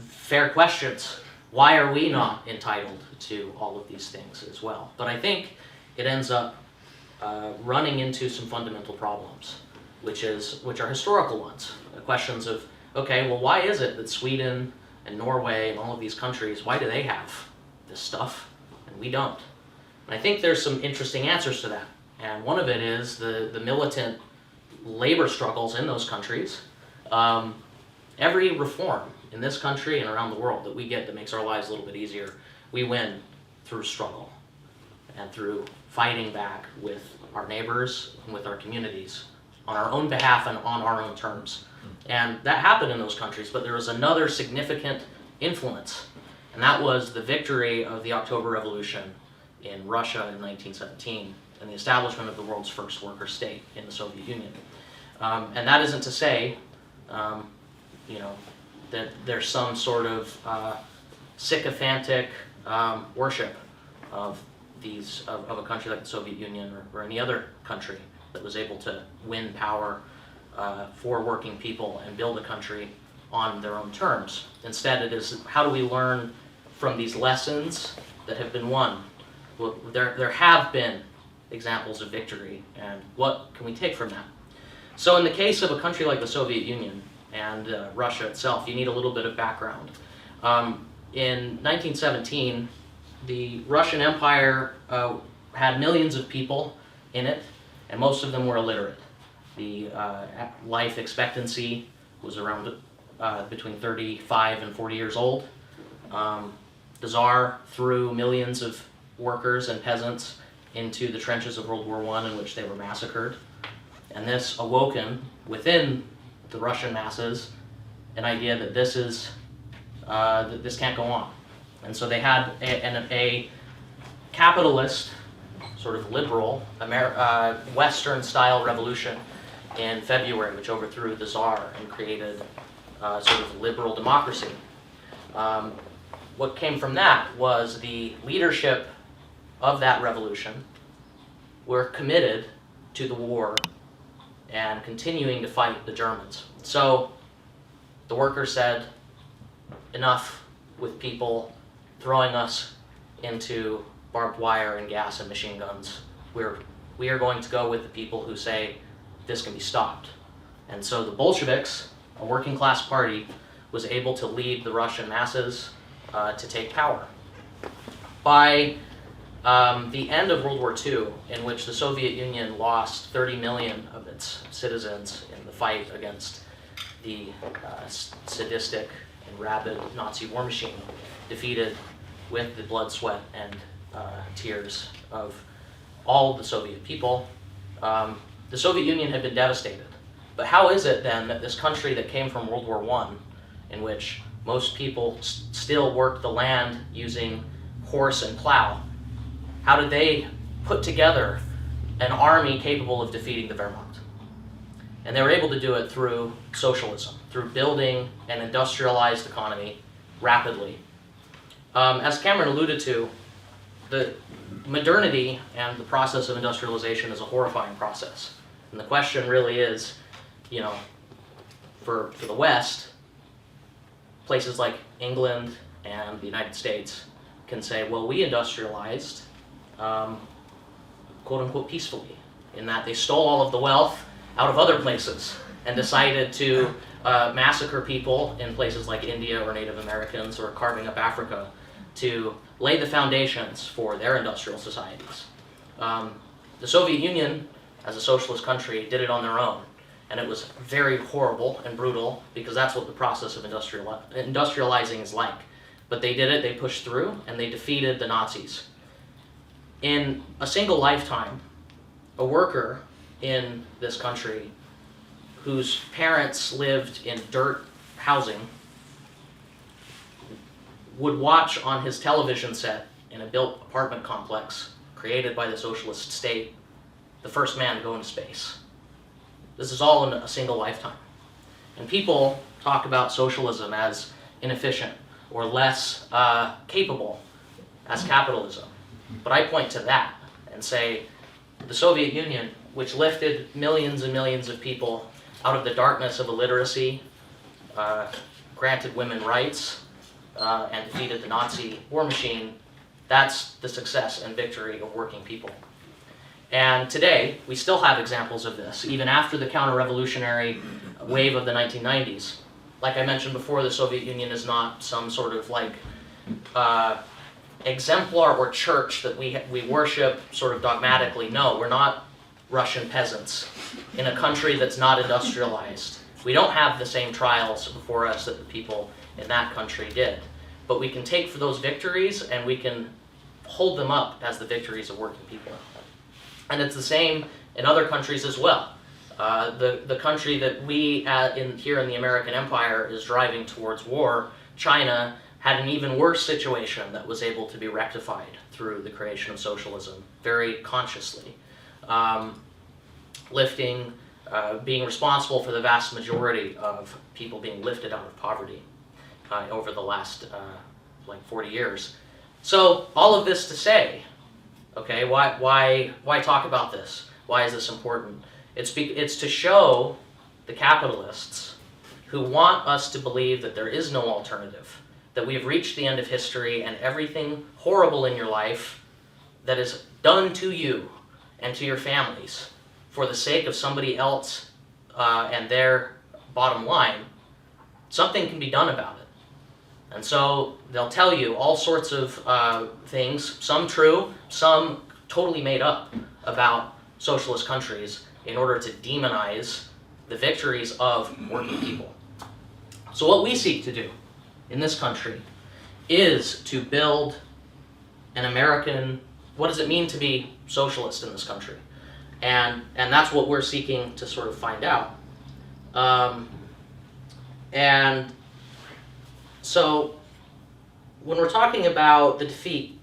Speaker 10: fair questions. Why are we not entitled to all of these things as well? But I think it ends up running into some fundamental problems, which are historical ones. Questions of, why is it that Sweden and Norway and all of these countries, why do they have this stuff and we don't? And I think there's some interesting answers to that. And one of it is the militant labor struggles in those countries. Every reform in this country and around the world that we get that makes our lives a little bit easier, we win through struggle and through fighting back with our neighbors and with our communities on our own behalf and on our own terms. And that happened in those countries, but there was another significant influence, and that was the victory of the October Revolution in Russia in 1917 and the establishment of the world's first worker state in the Soviet Union. And that isn't to say, that there's some sort of sycophantic worship of a country like the Soviet Union or any other country that was able to win power for working people and build a country on their own terms. Instead, it is how do we learn from these lessons that have been won? Well, there have been examples of victory, and what can we take from that? So in the case of a country like the Soviet Union and Russia itself, you need a little bit of background. In 1917, the Russian Empire had millions of people in it, and most of them were illiterate. The life expectancy was around between 35 and 40 years old. The Tsar threw millions of workers and peasants into the trenches of World War I, in which they were massacred. And this awoken within the Russian masses an idea that that this can't go on. And so they had a capitalist, sort of liberal, Western-style revolution in February, which overthrew the Tsar and created sort of liberal democracy. What came from that was the leadership of that revolution were committed to the war and continuing to fight the Germans. So the workers said, enough with people throwing us into barbed wire and gas and machine guns. We are going to go with the people who say this can be stopped. And so the Bolsheviks, a working class party, was able to lead the Russian masses to take power. By the end of World War II, in which the Soviet Union lost 30 million of its citizens in the fight against the sadistic and rabid Nazi war machine, defeated with the blood, sweat, and tears of all the Soviet people, the Soviet Union had been devastated. But how is it then that this country that came from World War I, in which most people still worked the land using horse and plow, how did they put together an army capable of defeating the Wehrmacht? And they were able to do it through socialism, through building an industrialized economy rapidly. As Cameron alluded to, the modernity and the process of industrialization is a horrifying process. And the question really is, you know, for the West, places like England and the United States can say, well, we industrialized, quote unquote, peacefully, in that they stole all of the wealth out of other places and decided to massacre people in places like India or Native Americans, or carving up Africa to lay the foundations for their industrial societies. The Soviet Union, as a socialist country, did it on their own. And it was very horrible and brutal, because that's what the process of industrializing is like. But they did it, they pushed through, and they defeated the Nazis. In a single lifetime, a worker in this country whose parents lived in dirt housing would watch on his television set in a built apartment complex created by the socialist state the first man to go into space. This is all in a single lifetime. And people talk about socialism as inefficient or less capable as capitalism. But I point to that and say the Soviet Union, which lifted millions and millions of people out of the darkness of illiteracy, granted women rights, and defeated the Nazi war machine, that's the success and victory of working people. And today, we still have examples of this, even after the counter-revolutionary wave of the 1990s. Like I mentioned before, the Soviet Union is not some sort of like exemplar or church that we worship sort of dogmatically. No, we're not Russian peasants in a country that's not industrialized. We don't have the same trials before us that the people in that country did. But we can take for those victories and we can hold them up as the victories of working people. And it's the same in other countries as well. The country that we here in the American Empire is driving towards war, China, had an even worse situation that was able to be rectified through the creation of socialism very consciously. Being responsible for the vast majority of people being lifted out of poverty over the last like 40 years. So all of this to say, okay, why talk about this? Why is this important? It's to show the capitalists who want us to believe that there is no alternative, that we have reached the end of history and everything horrible in your life that is done to you and to your families for the sake of somebody else and their bottom line, something can be done about it. And so they'll tell you all sorts of things, some true, some totally made up, about socialist countries in order to demonize the victories of working people. So what we seek to do in this country is to build an American, what does it mean to be socialist in this country? And that's what we're seeking to sort of find out. And so when we're talking about the defeat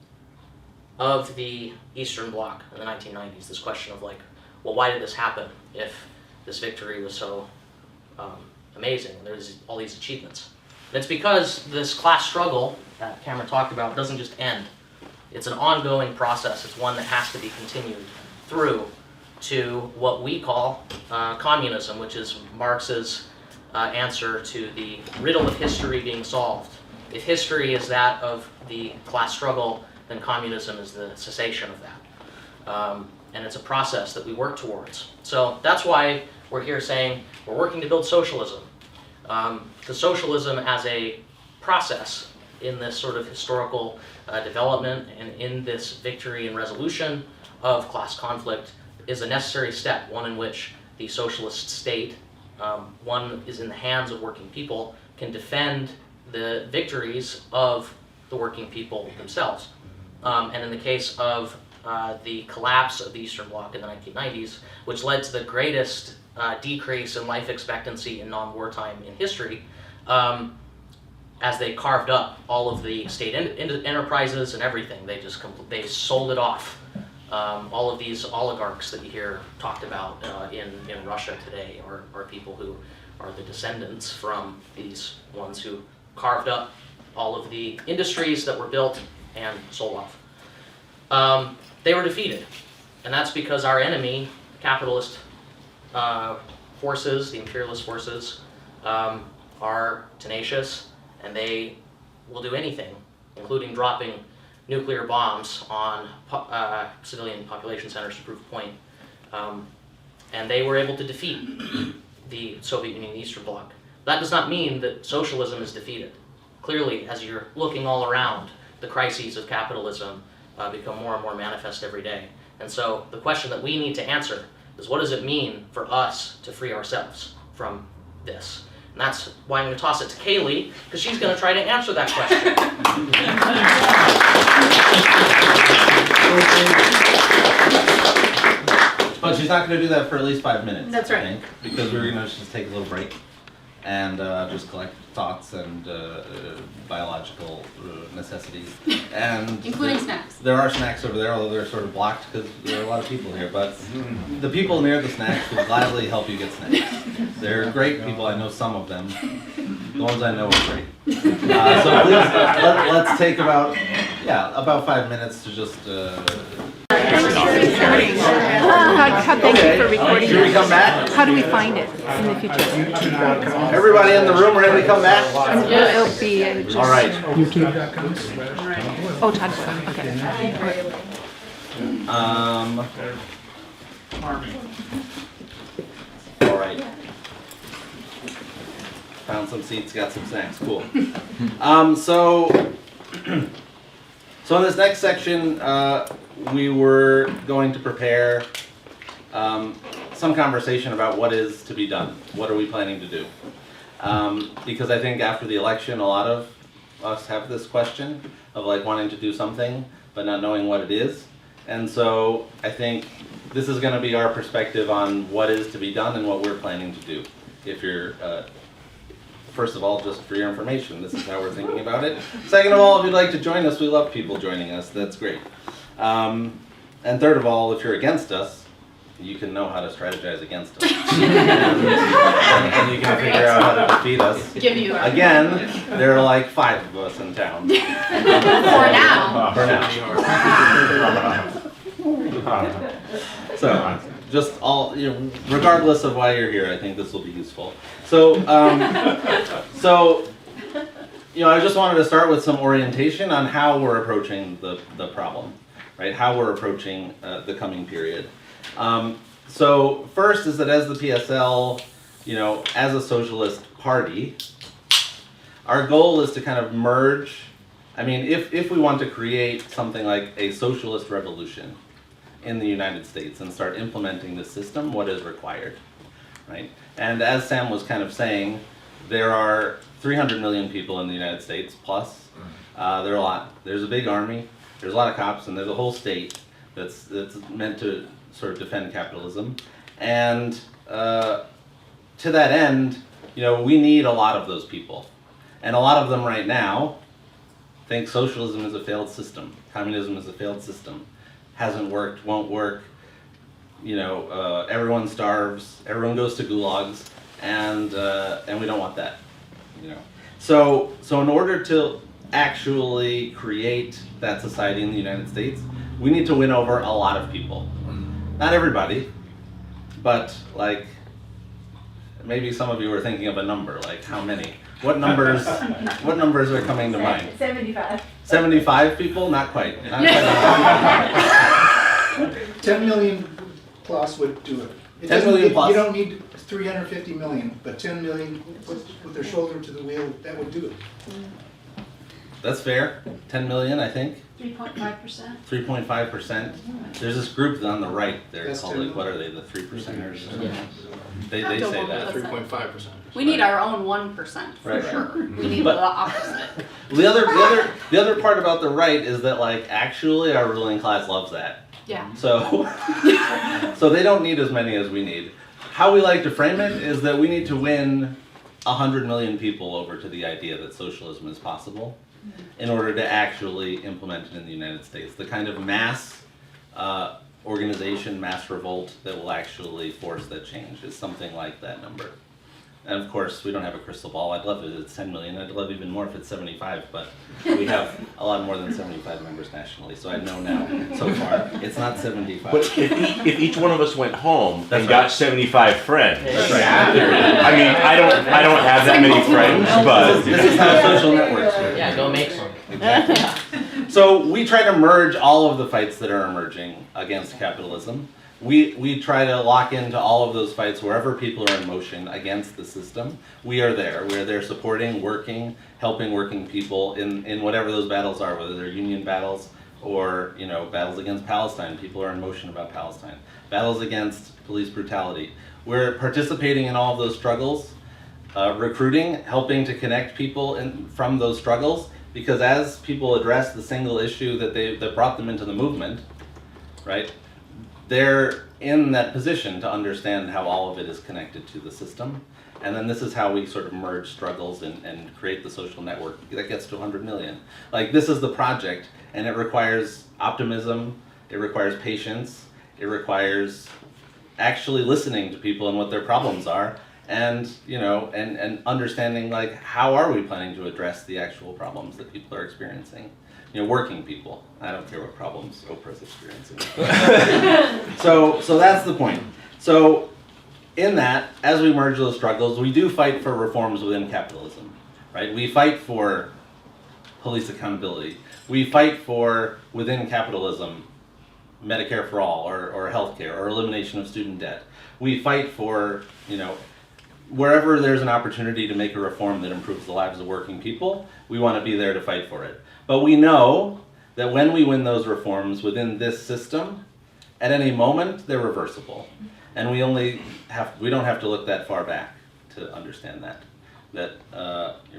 Speaker 10: of the Eastern Bloc in the 1990s, this question of like, well, why did this happen if this victory was so amazing and there's all these achievements? And it's because this class struggle that Cameron talked about doesn't just end. It's an ongoing process. It's one that has to be continued through to what we call communism, which is Marx's answer to the riddle of history being solved. If history is that of the class struggle, then then communism is the cessation of that. And it's a process that we work towards. So that's why we're here saying we're working to build socialism. The socialism as a process in this sort of historical development and in this victory and resolution of class conflict is a necessary step, one in which the socialist state, one is in the hands of working people, can defend the victories of the working people themselves. And in the case of the collapse of the Eastern Bloc in the 1990s, which led to the greatest decrease in life expectancy in non-wartime in history, as they carved up all of the state enterprises and everything. They sold it off. All of these oligarchs that you hear talked about in Russia today are people who are the descendants from these ones who carved up all of the industries that were built and sold off. They were defeated, and that's because our enemy, capitalist forces, the imperialist forces, are tenacious, and they will do anything, including dropping nuclear bombs on civilian population centers to prove a point. And they were able to defeat the Soviet Union, the Eastern Bloc. That does not mean that socialism is defeated. Clearly, as you're looking all around, the crises of capitalism become more and more manifest every day. And so the question that we need to answer is, what does it mean for us to free ourselves from this? And that's why I'm going to toss it to Kaylee, because she's going to try to answer that question.
Speaker 5: But she's not going to do that for at least 5 minutes.
Speaker 6: That's right.
Speaker 5: I think, because we're going to just take a little break and just collect thoughts and biological necessities. And
Speaker 6: including snacks.
Speaker 5: There are snacks over there, although they're sort of blocked because there are a lot of people here. But the people near the snacks will gladly help you get snacks. They're great people. I know some of them. The ones I know are great. So please, let's take about 5 minutes to just.
Speaker 18: Thank you for recording.
Speaker 5: Should we come back?
Speaker 18: How do we find it in the future?
Speaker 5: Everybody in the room ready to come back?
Speaker 18: It'll be just...
Speaker 5: All right.
Speaker 7: YouTube.com.
Speaker 18: Oh, Todd.com. Okay.
Speaker 5: All right. Found some seats, got some snacks. Cool. So in this next section, we were going to prepare some conversation about what is to be done. What are we planning to do? Because I think after the election, a lot of us have this question of like wanting to do something, but not knowing what it is. And so I think this is going to be our perspective on what is to be done and what we're planning to do. If you're, first of all, just for your information, this is how we're thinking about it. Second of all, if you'd like to join us, we love people joining us. That's great. And third of all, if you're against us, you can know how to strategize against us. and you can figure out how to defeat us. Again, there are like 5 of us in town.
Speaker 6: For now.
Speaker 5: For now. So, just all, regardless of why you're here, I think this will be useful. So, I just wanted to start with some orientation on how we're approaching the problem, right? How we're approaching the coming period. So first is that as the PSL, as a socialist party, our goal is to kind of merge. I mean, if we want to create something like a socialist revolution in the United States and start implementing the system, what is required, right? And as Sam was kind of saying, there are 300 million people in the United States plus. There are a lot. There's a big army. There's a lot of cops, and there's a whole state that's meant to sort of defend capitalism. And to that end, we need a lot of those people. And a lot of them right now think socialism is a failed system. Communism is a failed system. Hasn't worked, won't work. Everyone starves, everyone goes to gulags, and we don't want that. So in order to actually create that society in the United States, we need to win over a lot of people. Not everybody, but like maybe some of you were thinking of a number, like how many? What numbers are coming to mind?
Speaker 8: 75.
Speaker 5: 75 people? Not quite. Not quite.
Speaker 7: 10 million plus would do it.
Speaker 5: 10 million plus.
Speaker 7: You don't need 350 million, but 10 million with their shoulder to the wheel, that would do it.
Speaker 5: That's fair. 10 million, I think.
Speaker 8: 3.5%.
Speaker 5: 3.5%. There's this group on the right there
Speaker 7: That's
Speaker 5: called,
Speaker 7: 10
Speaker 5: like, what are they, the 3%ers?
Speaker 6: Yeah.
Speaker 5: They say that.
Speaker 6: 3.5%. We need our own 1% for
Speaker 5: Right.
Speaker 6: sure. We need
Speaker 5: But-
Speaker 6: the opposite.
Speaker 5: The other part about the right is that, like, actually our ruling class loves that.
Speaker 6: Yeah.
Speaker 5: So, so they don't need as many as we need. How we like to frame it is that we need to win 100 million people over to the idea that socialism is possible in order to actually implement it in the United States. The kind of mass organization, mass revolt that will actually force that change is something like that number. And of course, we don't have a crystal ball. I'd love it if it's 10 million. I'd love even more if it's 75, but we have a lot more than 75 members nationally. So I know now, so far, it's not 75.
Speaker 14: But if each one of us went home
Speaker 5: That's
Speaker 14: and
Speaker 5: right.
Speaker 14: got 75 friends,
Speaker 5: That's right.
Speaker 14: I mean, I don't have that many friends, but
Speaker 5: This is how social networks work.
Speaker 10: Yeah, go make some.
Speaker 5: So we try to merge all of the fights that are emerging against capitalism. We try to lock into all of those fights wherever people are in motion against the system. We are there. We're there supporting, working, helping working people in whatever those battles are, whether they're union battles or, you know, battles against Palestine. People are in motion about Palestine. Battles against police brutality. We're participating in all of those struggles, recruiting, helping to connect people from those struggles, because as people address the single issue that brought them into the movement, right? They're in that position to understand how all of it is connected to the system. And then this is how we sort of merge struggles and create the social network that gets to 100 million. Like, this is the project, and it requires optimism, it requires patience, it requires actually listening to people and what their problems are, and, you know, and understanding, like, how are we planning to address the actual problems that people are experiencing. You know, working people. I don't care what problems Oprah's experiencing. So that's the point. So in that, as we merge those struggles, we do fight for reforms within capitalism, right? We fight for police accountability. We fight for, within capitalism, Medicare for all, or healthcare, or elimination of student debt. We fight for, you know, wherever there's an opportunity to make a reform that improves the lives of working people, we want to be there to fight for it. But we know that when we win those reforms within this system, at any moment, they're reversible. And we don't have to look that far back to understand that. That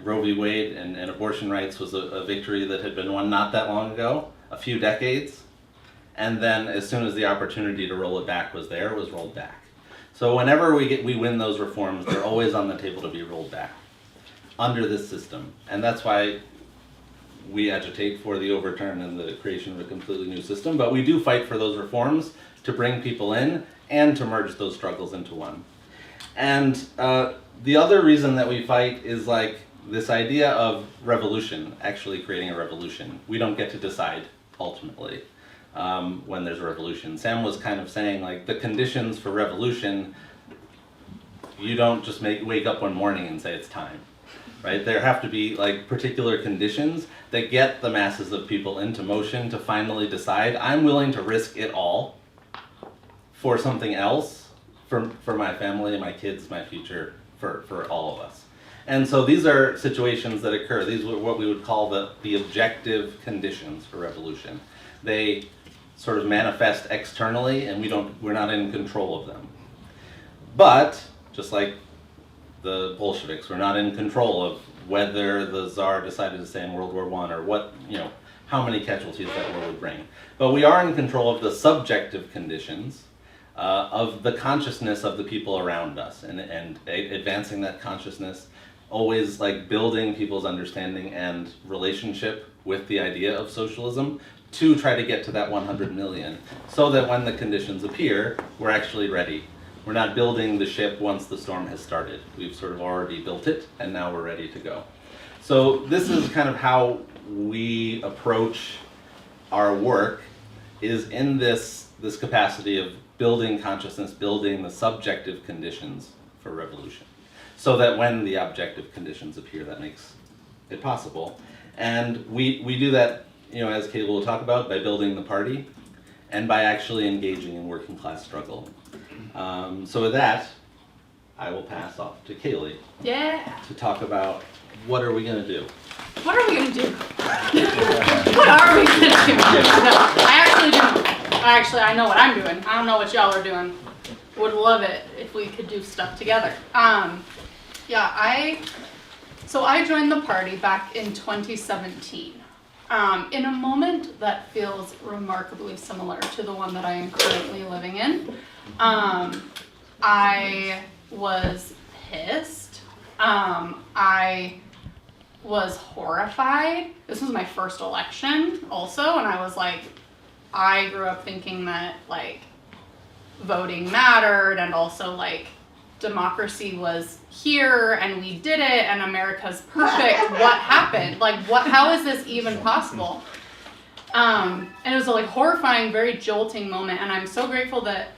Speaker 5: Roe v. Wade and abortion rights was a victory that had been won not that long ago, a few decades. And then as soon as the opportunity to roll it back was there, it was rolled back. So whenever we win those reforms, they're always on the table to be rolled back under this system. And that's why we agitate for the overturn and the creation of a completely new system, but we do fight for those reforms to bring people in and to merge those struggles into one. And the other reason that we fight is, like, this idea of revolution, actually creating a revolution. We don't get to decide, ultimately, when there's a revolution. Sam was kind of saying, like, the conditions for revolution, you don't just wake up one morning and say it's time. Right? There have to be, like, particular conditions that get the masses of people into motion to finally decide, I'm willing to risk it all for something else, for my family, my kids, my future, for all of us. And so these are situations that occur. These are what we would call the objective conditions for revolution. They sort of manifest externally, and we're not in control of them. But, just like the Bolsheviks, we're not in control of whether the Tsar decided to stay in World War I, or what, you know, how many casualties that war would bring. But we are in control of the subjective conditions of the consciousness of the people around us, and advancing that consciousness, always, like, building people's understanding and relationship with the idea of socialism to try to get to that 100 million, so that when the conditions appear, we're actually ready. We're not building the ship once the storm has started. We've sort of already built it, and now we're ready to go. So this is kind of how we approach our work, is in this capacity of building consciousness, building the subjective conditions for revolution. so that when the objective conditions appear, that makes it possible. And we do that, as Kayla will talk about, by building the party and by actually engaging in working class struggle. So with that, I will pass off to Kaylee to talk about what are we going to do.
Speaker 6: What are we going to do? What are we going to do? No, I actually do. I know what I'm doing. I don't know what y'all are doing. Would love it if we could do stuff together. So I joined the party back in 2017. In a moment that feels remarkably similar to the one that I am currently living in. I was pissed. I was horrified. This was my first election also, and I was like, I grew up thinking that like voting mattered and also like democracy was here and we did it and America's perfect. What happened? Like how is this even possible? And it was a like horrifying, very jolting moment, and I'm so grateful that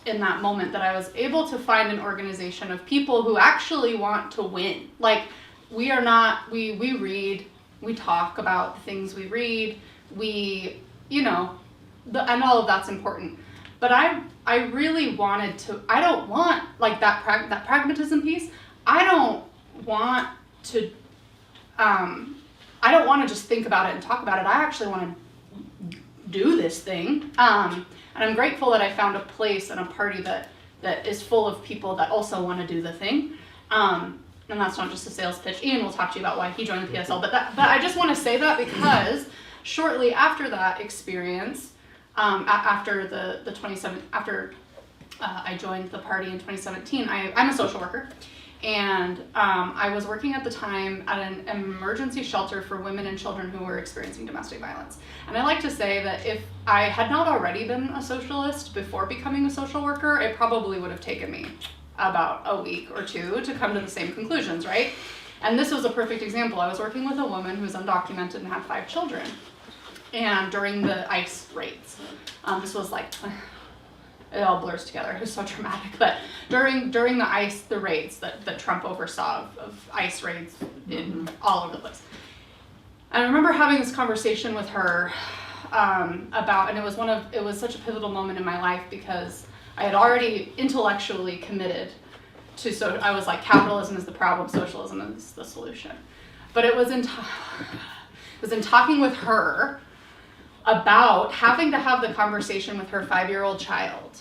Speaker 6: in that moment that I was able to find an organization of people who actually want to win. Like we read, we talk about the things we read, and all of that's important. But I really wanted to, I don't want like that pragmatism piece. I don't want to just think about it and talk about it. I actually want to do this thing. And I'm grateful that I found a place and a party that is full of people that also want to do the thing. And that's not just a sales pitch. Ian will talk to you about why he joined the PSL. But I just want to say that because shortly after that experience, after I joined the party in 2017, I'm a social worker. And I was working at the time at an emergency shelter for women and children who were experiencing domestic violence. And I like to say that if I had not already been a socialist before becoming a social worker, it probably would have taken me about a week or two to come to the same conclusions, right? And this was a perfect example. I was working with a woman who was undocumented and had 5 children. And during the ICE raids, this was like, it all blurs together. It was so dramatic. But during the raids that Trump oversaw of ICE raids in all over the place. I remember having this conversation with her about, and it was such a pivotal moment in my life because I had already intellectually committed to, so I was like, capitalism is the problem, socialism is the solution. But it was in talking with her about having to have the conversation with her 5-year-old child.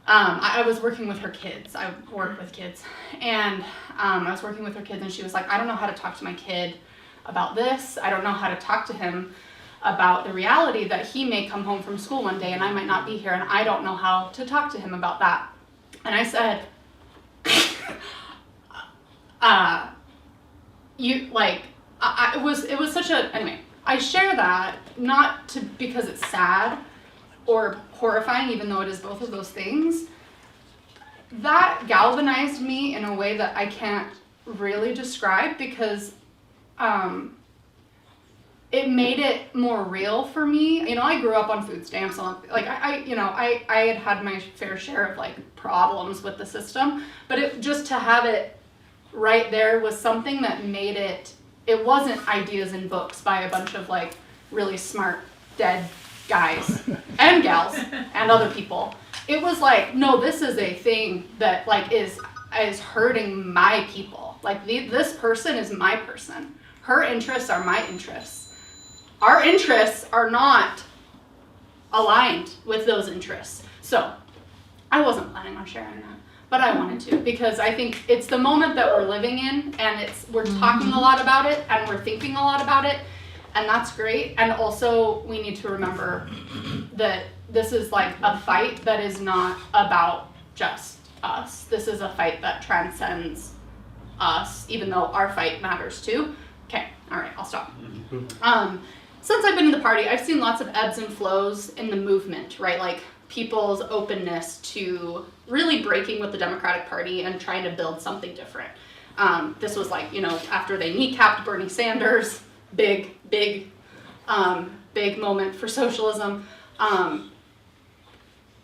Speaker 6: I was working with her kids. I work with kids. And I was working with her kids and she was like, I don't know how to talk to my kid about this. I don't know how to talk to him about the reality that he may come home from school one day and I might not be here and I don't know how to talk to him about that. And I said, it was such a, anyway, I share that not because it's sad or horrifying, even though it is both of those things. That galvanized me in a way that I can't really describe because it made it more real for me. I grew up on food stamps. Like I had my fair share of like problems with the system, but just to have it right there was something that made it. It wasn't ideas in books by a bunch of like really smart dead guys and gals and other people. It was like, no, this is a thing that like is hurting my people. Like this person is my person. Her interests are my interests. Our interests are not aligned with those interests. So I wasn't planning on sharing that, but I wanted to because I think it's the moment that we're living in and we're talking a lot about it and we're thinking a lot about it, and that's great. And also we need to remember that this is like a fight that is not about just us. This is a fight that transcends us, even though our fight matters too. Okay, all right, I'll stop. Since I've been in the party, I've seen lots of ebbs and flows in the movement, right? Like people's openness to really breaking with the Democratic Party and trying to build something different. This was like, after they kneecapped Bernie Sanders, big moment for socialism.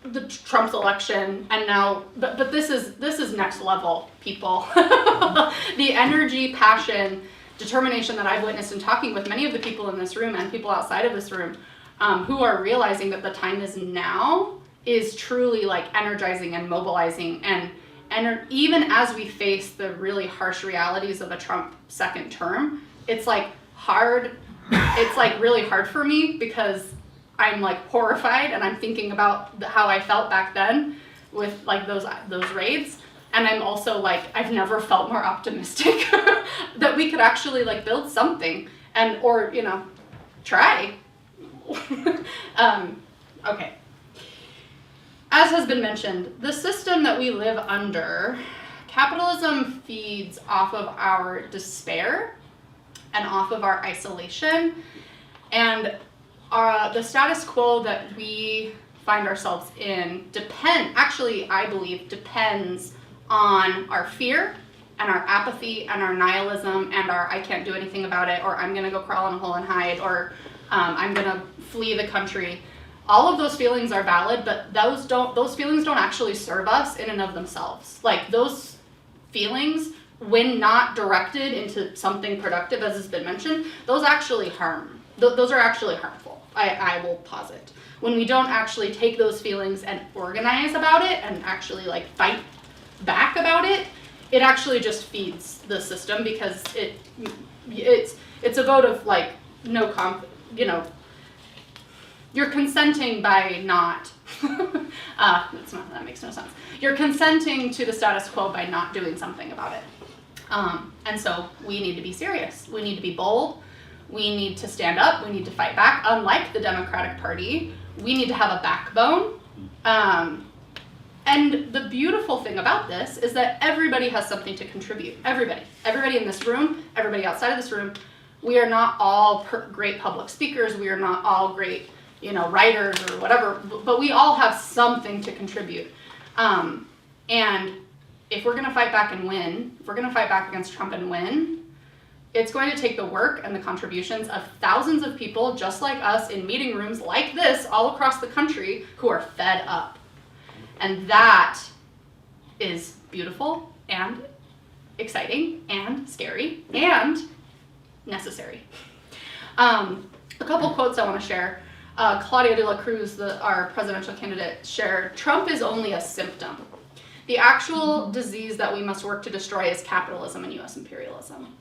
Speaker 6: The Trump's election, and now, but this is next level people. The energy, passion, determination that I've witnessed in talking with many of the people in this room and people outside of this room who are realizing that the time is now is truly like energizing and mobilizing. And even as we face the really harsh realities of a Trump second term, it's like hard. It's like really hard for me because I'm like horrified and I'm thinking about how I felt back then with like those raids. And I'm also like, I've never felt more optimistic that we could actually like build something or, you know, try. Okay. As has been mentioned, the system that we live under, capitalism feeds off of our despair and off of our isolation. And the status quo that we find ourselves in I believe, depends on our fear and our apathy and our nihilism and our I can't do anything about it, or I'm gonna go crawl in a hole and hide, or I'm gonna flee the country. All of those feelings are valid, but those feelings don't actually serve us in and of themselves. Like those feelings, when not directed into something productive, as has been mentioned, those actually harm. Those are actually harmful. I will posit. When we don't actually take those feelings and organize about it and actually like fight back about it, it actually just feeds the system because it's a vote of like you're consenting by not that makes no sense. You're consenting to the status quo by not doing something about it. And so we need to be serious. We need to be bold. We need to stand up. We need to fight back. Unlike the Democratic Party, we need to have a backbone. And the beautiful thing about this is that everybody has something to contribute. Everybody in this room, everybody outside of this room. We are not all great public speakers. We are not all great, writers or whatever, but we all have something to contribute. And if we're going to fight back and win, if we're going to fight back against Trump and win, it's going to take the work and the contributions of thousands of people just like us in meeting rooms like this all across the country who are fed up. And that is beautiful and exciting and scary and necessary. A couple quotes I want to share. Claudia de la Cruz, our presidential candidate, shared, "Trump is only a symptom. The actual disease that we must work to destroy is capitalism and U.S. imperialism."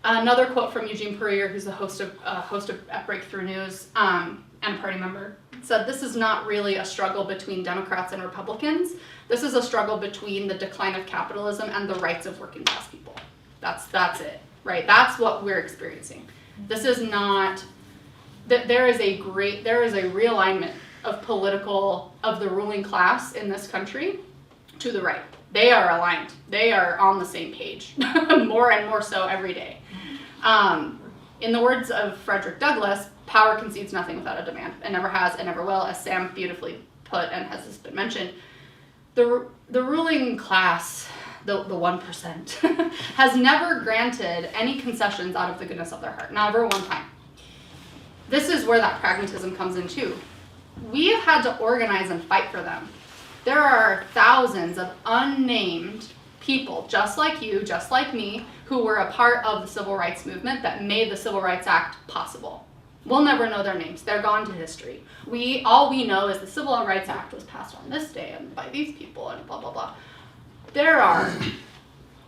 Speaker 6: Another quote from Eugene Puryear, who's the host of at Breakthrough News and a party member, said, "This is not really a struggle between Democrats and Republicans. This is a struggle between the decline of capitalism and the rights of working class people." That's it, right? That's what we're experiencing. This is not that there is a realignment of the ruling class in this country to the right. They are aligned. They are on the same page, more and more so every day. In the words of Frederick Douglass, power concedes nothing without a demand. It never has, it never will, as Sam beautifully put and has this been mentioned. The ruling class, the 1%, has never granted any concessions out of the goodness of their heart, never one time. This is where that pragmatism comes in too. We have had to organize and fight for them. There are thousands of unnamed people, just like you, just like me, who were a part of the civil rights movement that made the Civil Rights Act possible. We'll never know their names. They're gone to history. All we know is the Civil Rights Act was passed on this day and by these people and blah, blah, blah. There are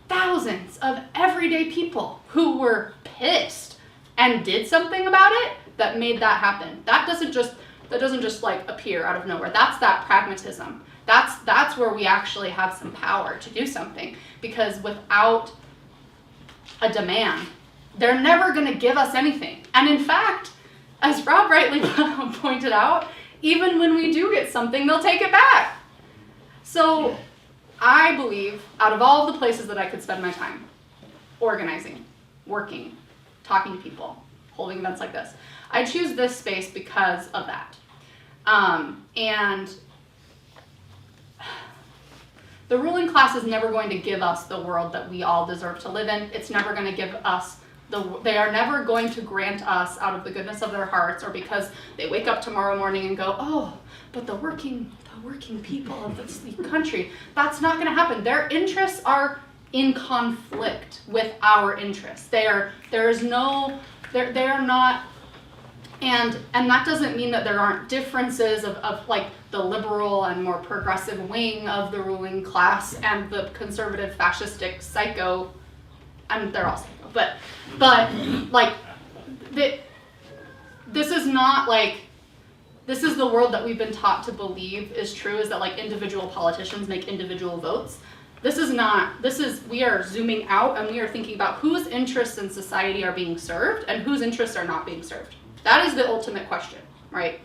Speaker 6: thousands of everyday people who were pissed and did something about it that made that happen. That doesn't just like appear out of nowhere. That's that pragmatism. That's where we actually have some power to do something, because without a demand, they're never going to give us anything. And in fact, as Rob rightly pointed out, even when we do get something, they'll take it back. So I believe out of all the places that I could spend my time, organizing, working, talking to people, holding events like this, I choose this space because of that. And the ruling class is never going to give us the world that we all deserve to live in. It's never going to give us they are never going to grant us out of the goodness of their hearts or because they wake up tomorrow morning and go, oh, but the working working people of this country. That's not going to happen. Their interests are in conflict with our interests. They are not, and that doesn't mean that there aren't differences of like the liberal and more progressive wing of the ruling class and the conservative fascistic psycho, and they're all psycho, but like this is not like, this is the world that we've been taught to believe is true, is that like individual politicians make individual votes. We are zooming out and we are thinking about whose interests in society are being served and whose interests are not being served. That is the ultimate question, right?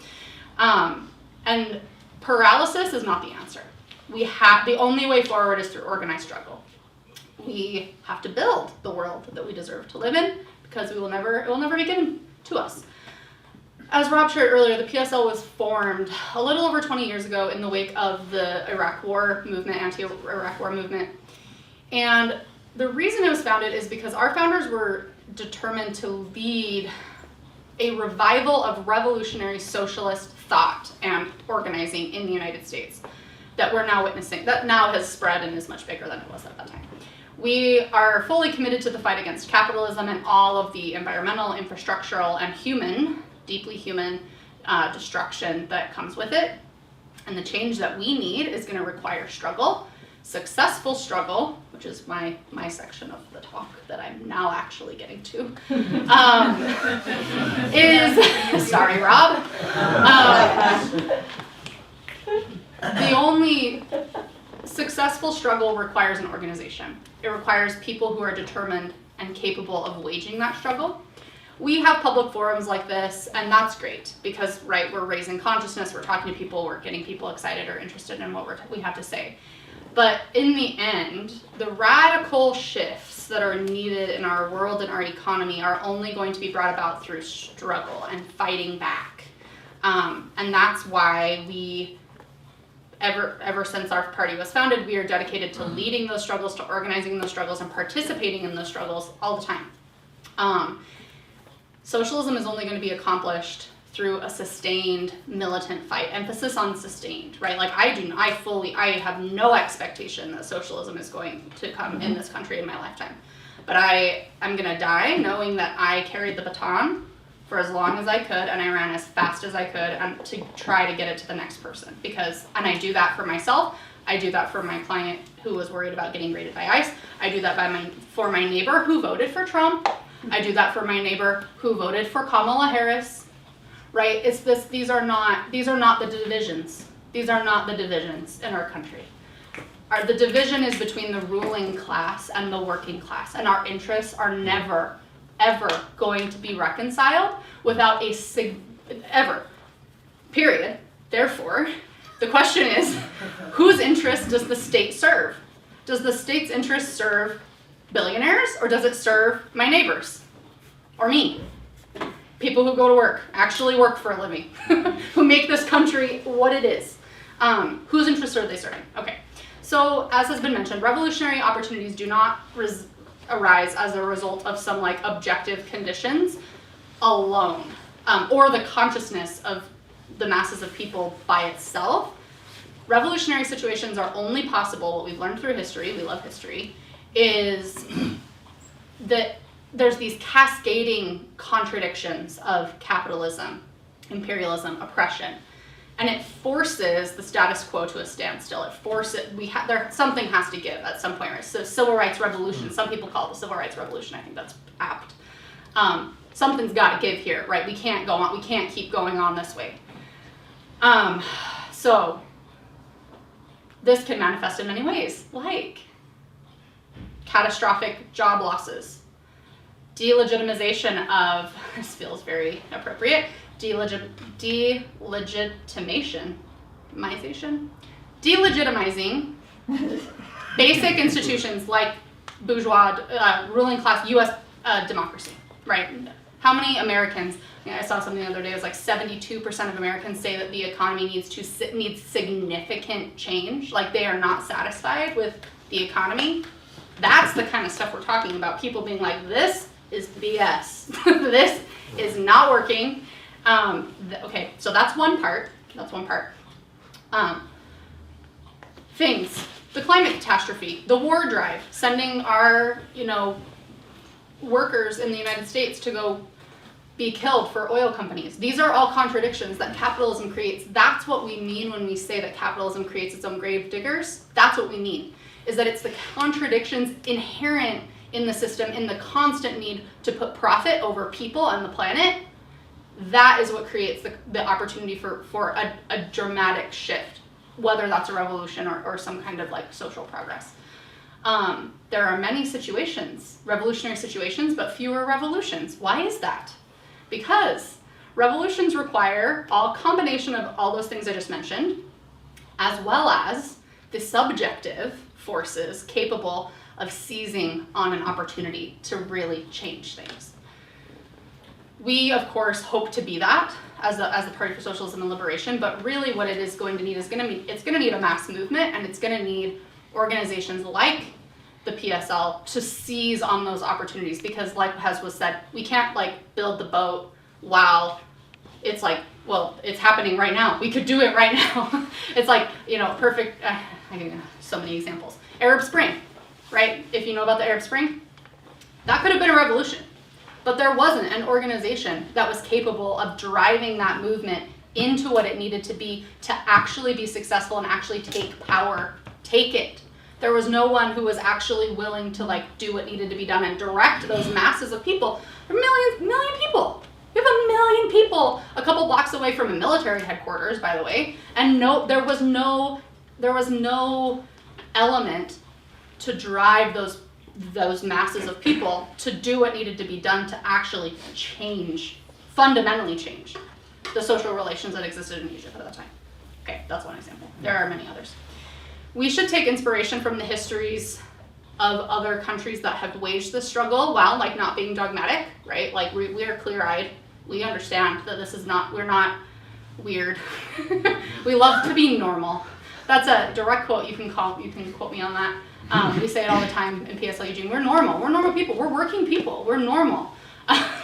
Speaker 6: And paralysis is not the answer. The only way forward is through organized struggle. We have to build the world that we deserve to live in, because it will never be given to us. As Rob shared earlier, the PSL was formed a little over 20 years ago in the wake of the Iraq War movement, anti-Iraq War movement. And the reason it was founded is because our founders were determined to lead a revival of revolutionary socialist thought and organizing in the United States that we're now witnessing, that now has spread and is much bigger than it was at that time. We are fully committed to the fight against capitalism and all of the environmental, infrastructural, and deeply human destruction that comes with it. And the change that we need is going to require struggle, successful struggle, which is my section of the talk that I'm now actually getting to, sorry, Rob. The only successful struggle requires an organization. It requires people who are determined and capable of waging that struggle. We have public forums like this, and that's great because, right, we're raising consciousness, we're talking to people, we're getting people excited or interested in what we have to say. But in the end, the radical shifts that are needed in our world and our economy are only going to be brought about through struggle and fighting back. And that's why we, ever since our party was founded, we are dedicated to leading those struggles, to organizing those struggles, and participating in those struggles all the time. Socialism is only going to be accomplished through a sustained militant fight. Emphasis on sustained, right? Like I have no expectation that socialism is going to come in this country in my lifetime. But I'm going to die knowing that I carried the baton for as long as I could, and I ran as fast as I could to try to get it to the next person. And I do that for myself. I do that for my client who was worried about getting raided by ICE. I do that for my neighbor who voted for Trump. I do that for my neighbor who voted for Kamala Harris, right? These are not the divisions. These are not the divisions in our country. The division is between the ruling class and the working class, and our interests are never, ever going to be reconciled without ever, period. Therefore, the question is, whose interest does the state serve? Does the state's interest serve billionaires, or does it serve my neighbors or me? People who go to work, actually work for a living, who make this country what it is. Whose interests are they serving? Okay, so as has been mentioned, revolutionary opportunities do not arise as a result of some like objective conditions alone, or the consciousness of the masses of people by itself. Revolutionary situations are only possible, what we've learned through history, we love history, is that there's these cascading contradictions of capitalism, imperialism, oppression, and it forces the status quo to a standstill. It forces, something has to give at some point, right? So civil rights revolution, some people call it the civil rights revolution, I think that's apt. Something's got to give here, right? We can't go on, we can't keep going on this way. So this can manifest in many ways, like catastrophic job losses, delegitimization of, this feels very appropriate, delegitimizing basic institutions like bourgeois, ruling class U.S. Democracy, right? How many Americans, I saw something the other day, it was like 72% of Americans say that the economy needs significant change, like they are not satisfied with the economy. That's the kind of stuff we're talking about. People being like, this is BS. This is not working. Okay, so that's one part. things. The climate catastrophe, the war drive, sending our, workers in the United States to go be killed for oil companies. These are all contradictions that capitalism creates. That's what we mean when we say that capitalism creates its own grave diggers. That's what we mean, is that it's the contradictions inherent in the system, in the constant need to put profit over people and the planet. That is what creates the opportunity for a dramatic shift, whether that's a revolution or some kind of like social progress. There are many situations, revolutionary situations, but fewer revolutions. Why is that? Because revolutions require a combination of all those things I just mentioned, as well as the subjective forces capable of seizing on an opportunity to really change things. We, of course, hope to be that as the Party for Socialism and Liberation, but really what it is going to need is it's going to need a mass movement, and it's going to need organizations like the PSL to seize on those opportunities, because like as was said, we can't like build the boat while it's like, well, it's happening right now. We could do it right now. It's like, perfect, I can so many examples. Arab Spring, right? If you know about the Arab Spring, that could have been a revolution, but there wasn't an organization that was capable of driving that movement into what it needed to be to actually be successful and actually take power, take it. There was no one who was actually willing to like do what needed to be done and direct those masses of people. There are million people. We have 1 million people a couple blocks away from a military headquarters, by the way, and there was no element to drive those masses of people to do what needed to be done to actually change, fundamentally change the social relations that existed in Egypt at that time. Okay, that's one example. There are many others. We should take inspiration from the histories of other countries that have waged this struggle while like not being dogmatic, right? Like we are clear-eyed. We understand that we're not weird. We love to be normal. That's a direct quote. You can quote me on that. We say it all the time in PSL Eugene. We're normal. We're normal people. We're working people. We're normal.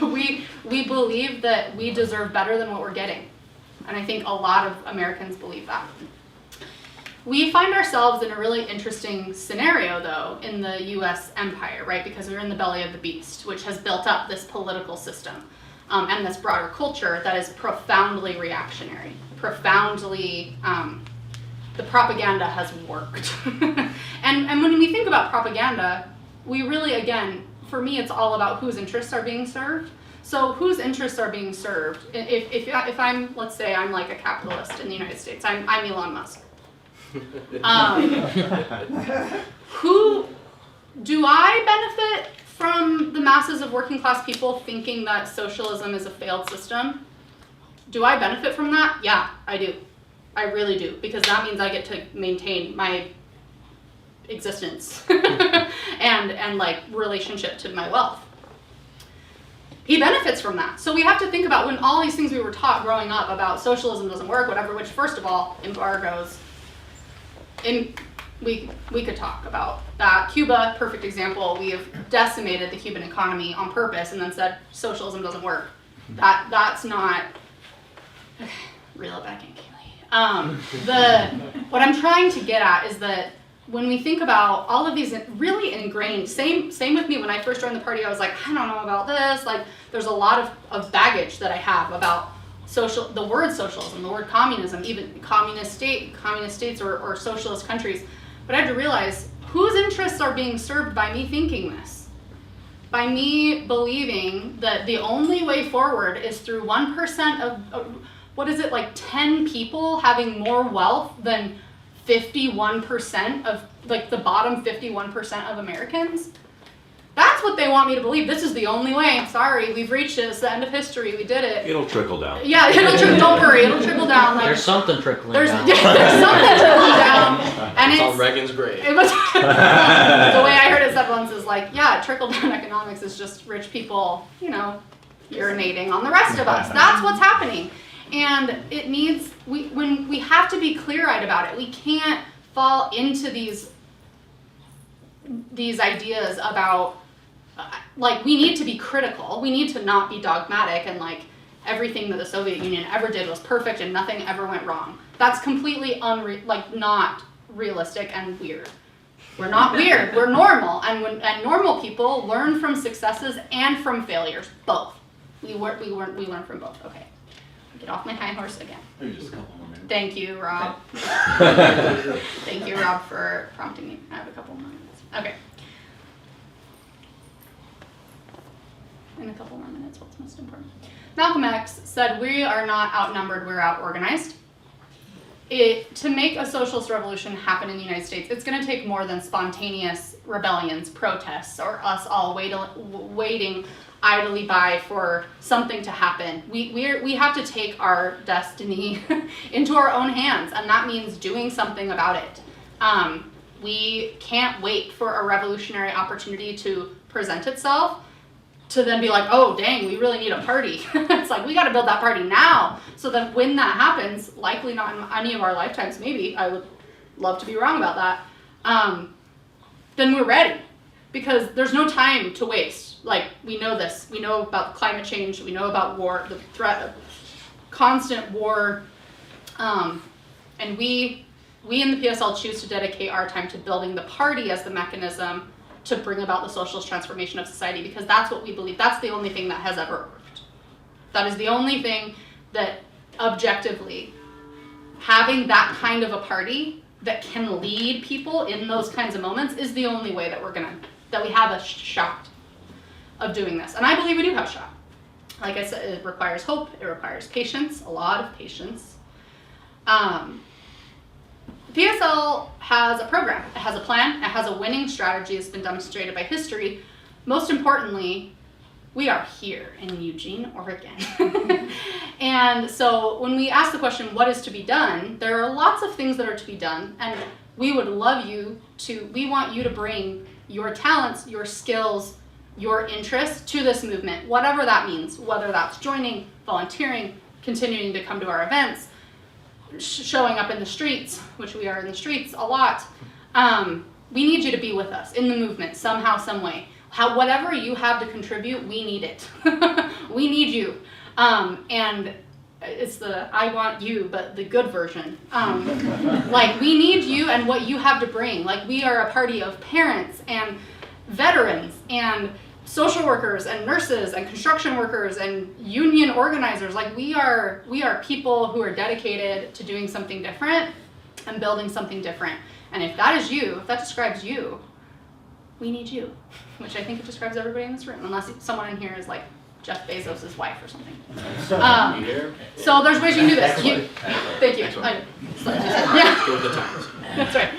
Speaker 6: We believe that we deserve better than what we're getting. And I think a lot of Americans believe that. We find ourselves in a really interesting scenario, though, in the U.S. empire, right? Because we're in the belly of the beast, which has built up this political system and this broader culture that is profoundly reactionary, profoundly, the propaganda has worked. and when we think about propaganda, we really, again, for me, it's all about whose interests are being served. So whose interests are being served? If I'm, let's say I'm like a capitalist in the United States, I'm Elon Musk. Who do I benefit from the masses of working class people thinking that socialism is a failed system? Do I benefit from that? Yeah, I do. I really do, because that means I get to maintain my existence and like relationship to my wealth. He benefits from that. So we have to think about when all these things we were taught growing up about socialism doesn't work, whatever, which first of all, embargoes. We could talk about that. Cuba, perfect example. We have decimated the Cuban economy on purpose and then said socialism doesn't work. That's not reel it back in, Kaylee. What I'm trying to get at is that when we think about all of these really ingrained, same with me when I first joined the party, I was like, I don't know about this. Like, there's a lot of baggage that I have about the word socialism, the word communism, even communist states or socialist countries. But I had to realize whose interests are being served by me thinking this. By me believing that the only way forward is through 1% of, what is it, like 10 people having more wealth than 51% of, like the bottom 51% of Americans? That's what they want me to believe. This is the only way. Sorry, we've reached it. It's the end of history. We did it.
Speaker 14: It'll trickle down.
Speaker 6: Yeah, don't worry. It'll trickle down. Like,
Speaker 10: there's something trickling down.
Speaker 6: There's something trickling down. And
Speaker 10: it's on Reagan's grave.
Speaker 6: The way I heard it said once is like, yeah, trickle down economics is just rich people, urinating on the rest of us. That's what's happening. And it needs, we have to be clear-eyed about it. We can't fall into these ideas about, like, we need to be critical. We need to not be dogmatic and like everything that the Soviet Union ever did was perfect and nothing ever went wrong. That's completely not realistic and weird. We're not weird, we're normal. And normal people learn from successes and from failures, both. We learn from both. Okay, get off my high horse again.
Speaker 5: Maybe just a couple more minutes.
Speaker 6: Thank you, Rob. Thank you, Rob, for prompting me. I have a couple more minutes. Okay. In a couple more minutes, what's most important? Malcolm X said, "We are not outnumbered, we're out-organized." To make a socialist revolution happen in the United States, it's going to take more than spontaneous rebellions, protests, or us all waiting idly by for something to happen. We have to take our destiny into our own hands, and that means doing something about it. We can't wait for a revolutionary opportunity to present itself to then be like, oh dang, we really need a party. It's like, we got to build that party now, so that when that happens, likely not in any of our lifetimes, maybe, I would love to be wrong about that, then we're ready, because there's no time to waste. Like, we know this, we know about climate change, we know about war, the threat of constant war, and we in the PSL choose to dedicate our time to building the party as the mechanism to bring about the socialist transformation of society, because that's what we believe. That's the only thing that has ever worked. That is the only thing that objectively, having that kind of a party that can lead people in those kinds of moments is the only way that that we have a shot of doing this. And I believe we do have a shot. Like I said, it requires hope, it requires patience, a lot of patience. PSL has a program, it has a plan, it has a winning strategy that's been demonstrated by history. Most importantly, we are here in Eugene, Oregon. And so when we ask the question, what is to be done, there are lots of things that are to be done, and we would love we want you to bring your talents, your skills, your interests to this movement, whatever that means, whether that's joining, volunteering, continuing to come to our events, showing up in the streets, which we are in the streets a lot. We need you to be with us in the movement somehow, some way. Whatever you have to contribute, we need it. We need you. And it's the I want you, but the good version. Like, we need you and what you have to bring. Like, we are a party of parents and veterans and social workers and nurses and construction workers and union organizers. Like, we are people who are dedicated to doing something different and building something different. And if that is you, if that describes you, we need you, which I think it describes everybody in this room, unless someone in here is like Jeff Bezos' wife or something. So there's ways you can do this. Thank you. Yeah.
Speaker 5: Go with the times.
Speaker 6: That's right.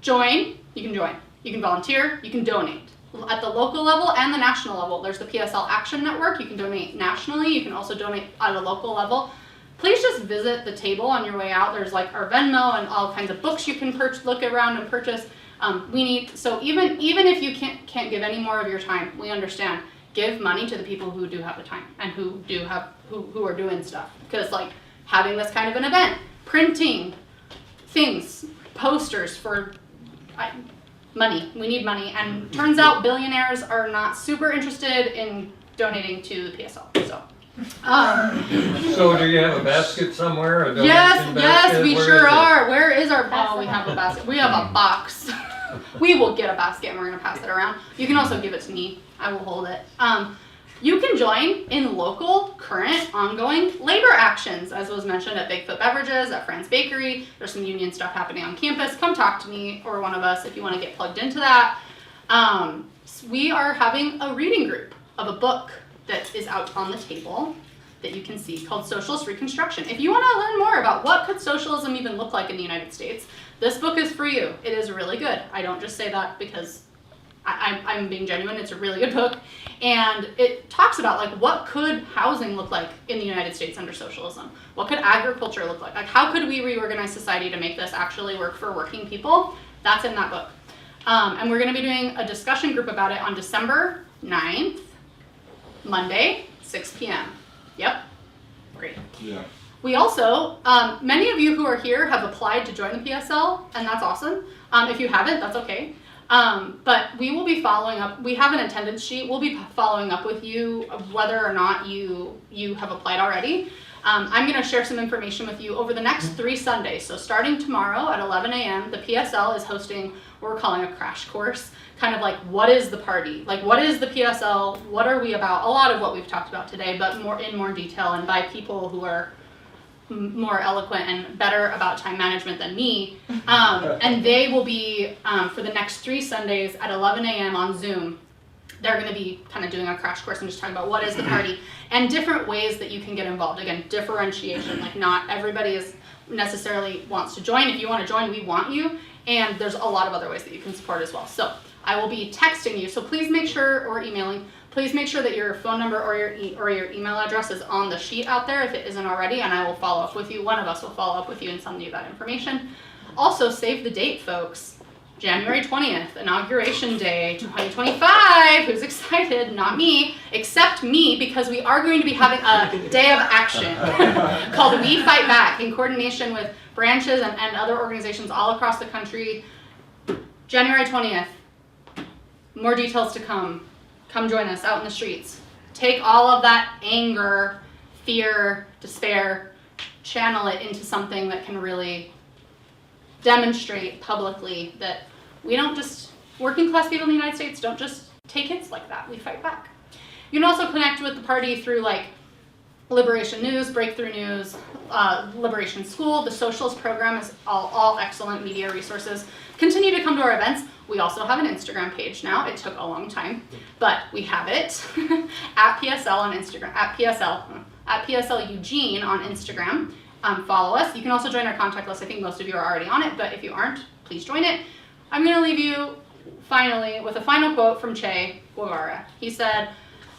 Speaker 6: Join. You can join. You can volunteer. You can donate. At the local level and the national level, there's the PSL Action Network. You can donate nationally. You can also donate at a local level. Please just visit the table on your way out. There's like our Venmo and all kinds of books you can look around and purchase. So even if you can't give any more of your time, we understand. Give money to the people who do have the time and who are doing stuff. Because like having this kind of an event, printing things, posters for money. We need money, and turns out billionaires are not super interested in donating to the PSL.
Speaker 12: So do you have a basket somewhere? A donation
Speaker 6: Yes,
Speaker 12: basket?
Speaker 6: we
Speaker 12: Where
Speaker 6: sure
Speaker 12: is it?
Speaker 6: are. Where is our? Oh, we have a basket. We have a box. We will get a basket and we're gonna pass it around. You can also give it to me. I will hold it. You can join in local, current, ongoing labor actions, as was mentioned at Bigfoot Beverages, at Fran's Bakery. There's some union stuff happening on campus. Come talk to me or one of us if you want to get plugged into that. We are having a reading group of a book that is out on the table that you can see called Socialist Reconstruction. If you want to learn more about what could socialism even look like in the United States, this book is for you. It is really good. I don't just say that because I'm being genuine. It's a really good book. And it talks about like what could housing look like in the United States under socialism? What could agriculture look like? Like how could we reorganize society to make this actually work for working people? That's in that book. And we're going to be doing a discussion group about it on December 9th, Monday, 6 p.m. Yep. Great.
Speaker 12: Yeah.
Speaker 6: We also, many of you who are here have applied to join the PSL, and that's awesome. If you haven't, that's okay. But we will be following up. We have an attendance sheet. We'll be following up with you whether or not you have applied already. I'm going to share some information with you over the next 3 Sundays. So starting tomorrow at 11 a.m., the PSL is hosting what we're calling a crash course, kind of like what is the party? Like what is the PSL? What are we about? A lot of what we've talked about today, but in more detail and by people who are more eloquent and better about time management than me. And they will be, for the next 3 Sundays at 11 a.m. on Zoom, they're going to be kind of doing a crash course and just talking about what is the party and different ways that you can get involved. Again, differentiation, like not everybody is necessarily wants to join. If you want to join, we want you. And there's a lot of other ways that you can support as well. So I will be texting you. So please make sure, or emailing, please make sure that your phone number or your email address is on the sheet out there if it isn't already, and I will follow up with you. One of us will follow up with you and send you that information. Also, save the date, folks. January 20th, Inauguration Day 2025. Who's excited? Not me, except me, because we are going to be having a day of action called We Fight Back in coordination with branches and other organizations all across the country. January 20th. More details to come. Come join us out in the streets. Take all of that anger, fear, despair, channel it into something that can really demonstrate publicly that we don't just, working class people in the United States don't just take hits like that. We fight back. You can also connect with the party through like Liberation News, Breakthrough News, Liberation School. The Socialist program is all excellent media resources. Continue to come to our events. We also have an Instagram page now. It took a long time, but we have it at PSL on Instagram, at PSL Eugene on Instagram. Follow us. You can also join our contact list. I think most of you are already on it, but if you aren't, please join it. I'm going to leave you finally with a final quote from Che Guevara. He said,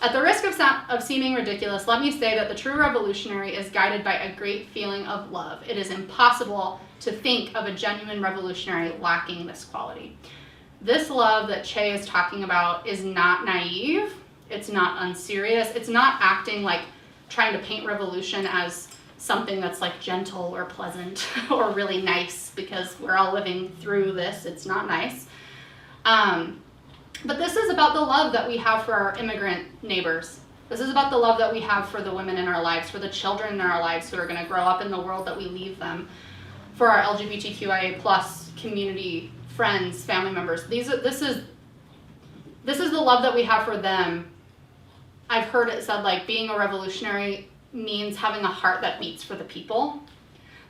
Speaker 6: "At the risk of seeming ridiculous, let me say that the true revolutionary is guided by a great feeling of love. It is impossible to think of a genuine revolutionary lacking this quality." This love that Che is talking about is not naive. It's not unserious. It's not acting like trying to paint revolution as something that's like gentle or pleasant or really nice, because we're all living through this. It's not nice. But this is about the love that we have for our immigrant neighbors. This is about the love that we have for the women in our lives, for the children in our lives who are going to grow up in the world that we leave them, for our LGBTQIA plus community, friends, family members. This is the love that we have for them. I've heard it said like being a revolutionary means having a heart that beats for the people.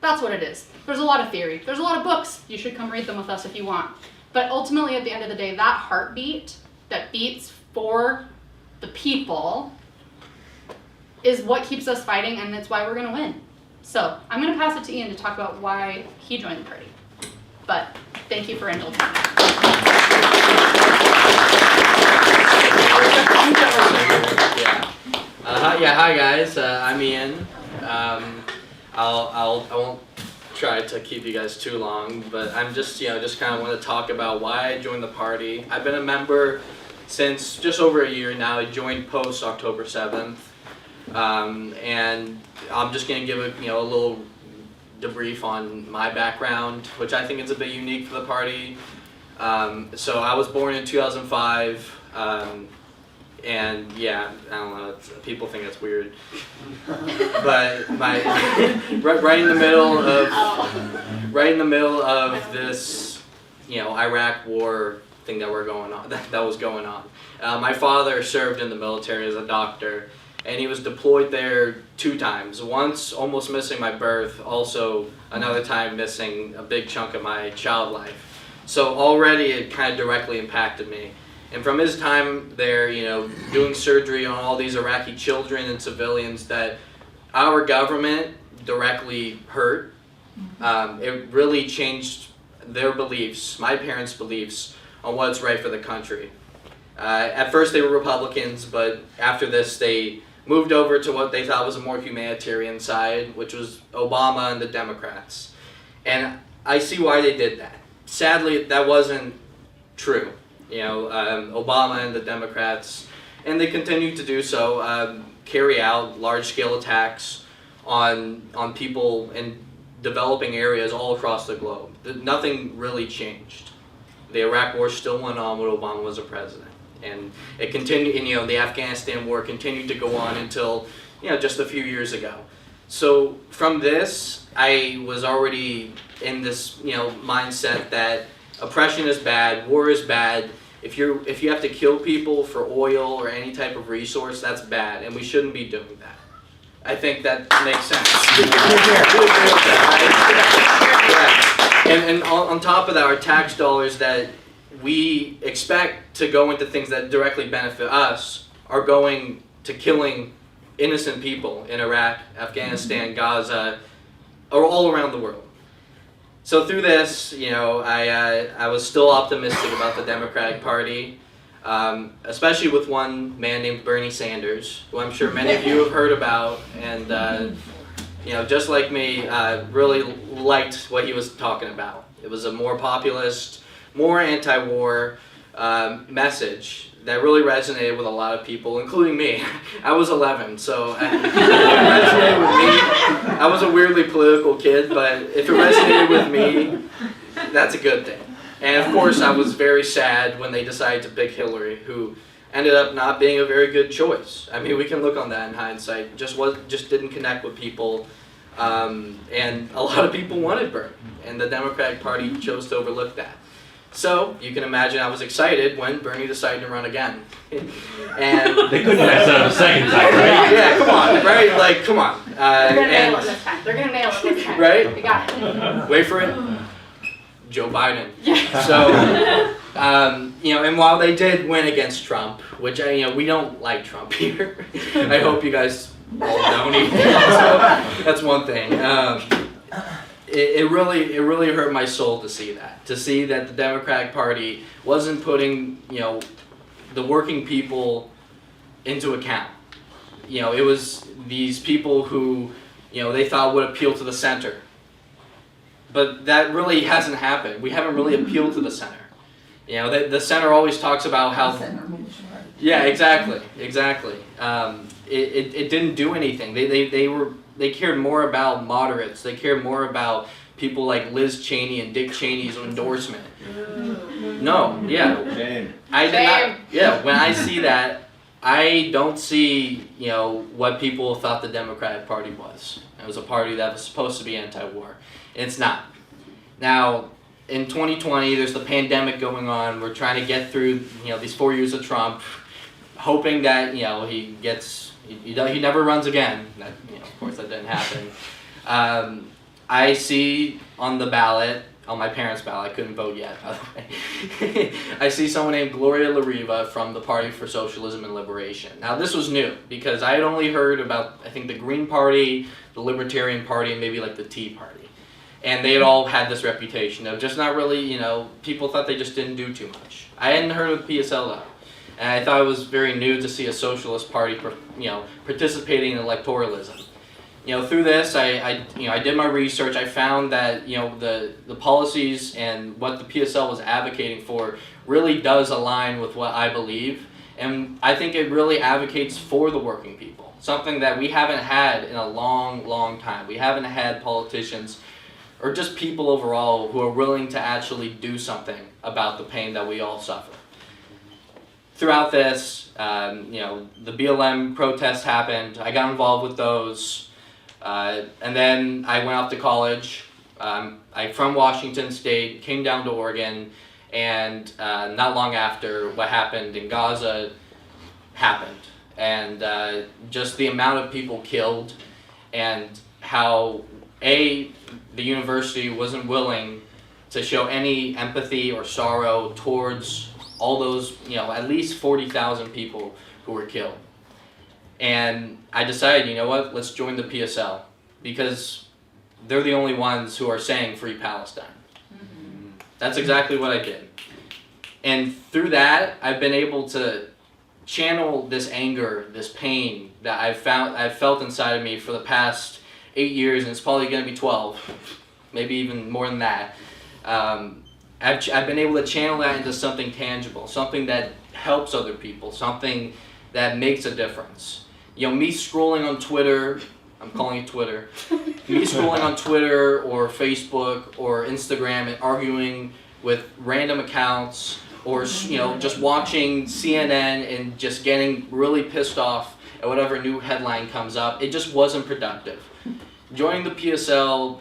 Speaker 6: That's what it is. There's a lot of theory. There's a lot of books. You should come read them with us if you want. But ultimately, at the end of the day, that heartbeat that beats for the people is what keeps us fighting, and it's why we're going to win. So I'm going to pass it to Ian to talk about why he joined the party. But thank you for indulging me.
Speaker 9: Hi guys. I'm Ian. I won't try to keep you guys too long, but I'm just kind of want to talk about why I joined the party. I've been a member since just over a year now. I joined post October 7th, and I'm just gonna give a little debrief on my background, which I think is a bit unique for the party. So I was born in 2005. And yeah, I don't know, people think it's weird. But right in the middle of this, Iraq war thing that was going on. My father served in the military as a doctor, and he was deployed there 2 times. Once almost missing my birth, also another time missing a big chunk of my child life. So already it kind of directly impacted me. And from his time there, doing surgery on all these Iraqi children and civilians that our government directly hurt, it really changed their beliefs, my parents' beliefs, on what's right for the country. At first they were Republicans, but after this they moved over to what they thought was a more humanitarian side, which was Obama and the Democrats. And I see why they did that. Sadly, that wasn't true. Obama and the Democrats, and they continue to do so, carry out large-scale attacks on people in developing areas all across the globe. Nothing really changed. The Iraq War still went on when Obama was a president, and it continued. And, the Afghanistan War continued to go on until just a few years ago.
Speaker 19: So from this, I was already in this, mindset that oppression is bad, war is bad. If you have to kill people for oil or any type of resource, that's bad, and we shouldn't be doing that. I think that makes sense. And on top of that, our tax dollars that we expect to go into things that directly benefit us are going to killing innocent people in Iraq, Afghanistan, Gaza, or all around the world. So through this, I was still optimistic about the Democratic Party, especially with one man named Bernie Sanders, who I'm sure many of you have heard about, and just like me, really liked what he was talking about. It was a more populist, more anti-war message that really resonated with a lot of people, including me. I was 11, so it resonated with me. I was a weirdly political kid, but if it resonated with me, that's a good thing. And of course, I was very sad when they decided to pick Hillary, who ended up not being a very good choice. I mean, we can look on that in hindsight. Just didn't connect with people, and a lot of people wanted Bernie, and the Democratic Party chose to overlook that. So you can imagine I was excited when Bernie decided to run again. And
Speaker 14: they couldn't mess up a second time, right?
Speaker 19: Yeah, come on, right? Like, come on.
Speaker 6: They're gonna nail it this time. They're gonna nail it this time.
Speaker 19: Right?
Speaker 6: We got it.
Speaker 19: Wait for it. Joe Biden. So, and while they did win against Trump, which we don't like Trump here. I hope you guys all don't either. So that's one thing. It really hurt my soul to see that the Democratic Party wasn't putting the working people into account. It was these people who they thought would appeal to the center. But that really hasn't happened. We haven't really appealed to the center. The center always talks about how. Yeah, exactly. It didn't do anything. They cared more about moderates. They cared more about people like Liz Cheney and Dick Cheney's endorsement. No, yeah. I did not. Yeah, when I see that, I don't see what people thought the Democratic Party was. It was a party that was supposed to be anti-war. It's not. Now, in 2020, there's the pandemic going on. We're trying to get through these 4 years of Trump, hoping that he gets. He never runs again. That, of course, that didn't happen. I see on the ballot, on my parents' ballot, I couldn't vote yet, by the way. I see someone named Gloria La Riva from the Party for Socialism and Liberation. Now, this was new because I had only heard about, I think, the Green Party, the Libertarian Party, and maybe like the Tea Party. And they had all had this reputation of just not really, people thought they just didn't do too much. I hadn't heard of PSL though. And I thought it was very new to see a socialist party, participating in electoralism. Through this, I did my research. I found that the policies and what the PSL was advocating for really does align with what I believe, and I think it really advocates for the working people. Something that we haven't had in a long, long time. We haven't had politicians, or just people overall, who are willing to actually do something about the pain that we all suffer. Throughout this, the BLM protests happened. I got involved with those. And then I went off to college. I'm from Washington State, came down to Oregon, and not long after, what happened in Gaza happened. And just the amount of people killed, and how, the university wasn't willing to show any empathy or sorrow towards all those, at least 40,000 people who were killed. And I decided, let's join the PSL, because they're the only ones who are saying Free Palestine. Mm-hmm. That's exactly what I did. And through that, I've been able to channel this anger, this pain that I've felt inside of me for the past 8 years, and it's probably going to be 12, maybe even more than that. I've been able to channel that into something tangible, something that helps other people, something that makes a difference. Me scrolling on Twitter, I'm calling it Twitter, me scrolling on Twitter or Facebook or Instagram and arguing with random accounts, or just watching CNN and just getting really pissed off and whatever new headline comes up. It just wasn't productive. Joining the PSL,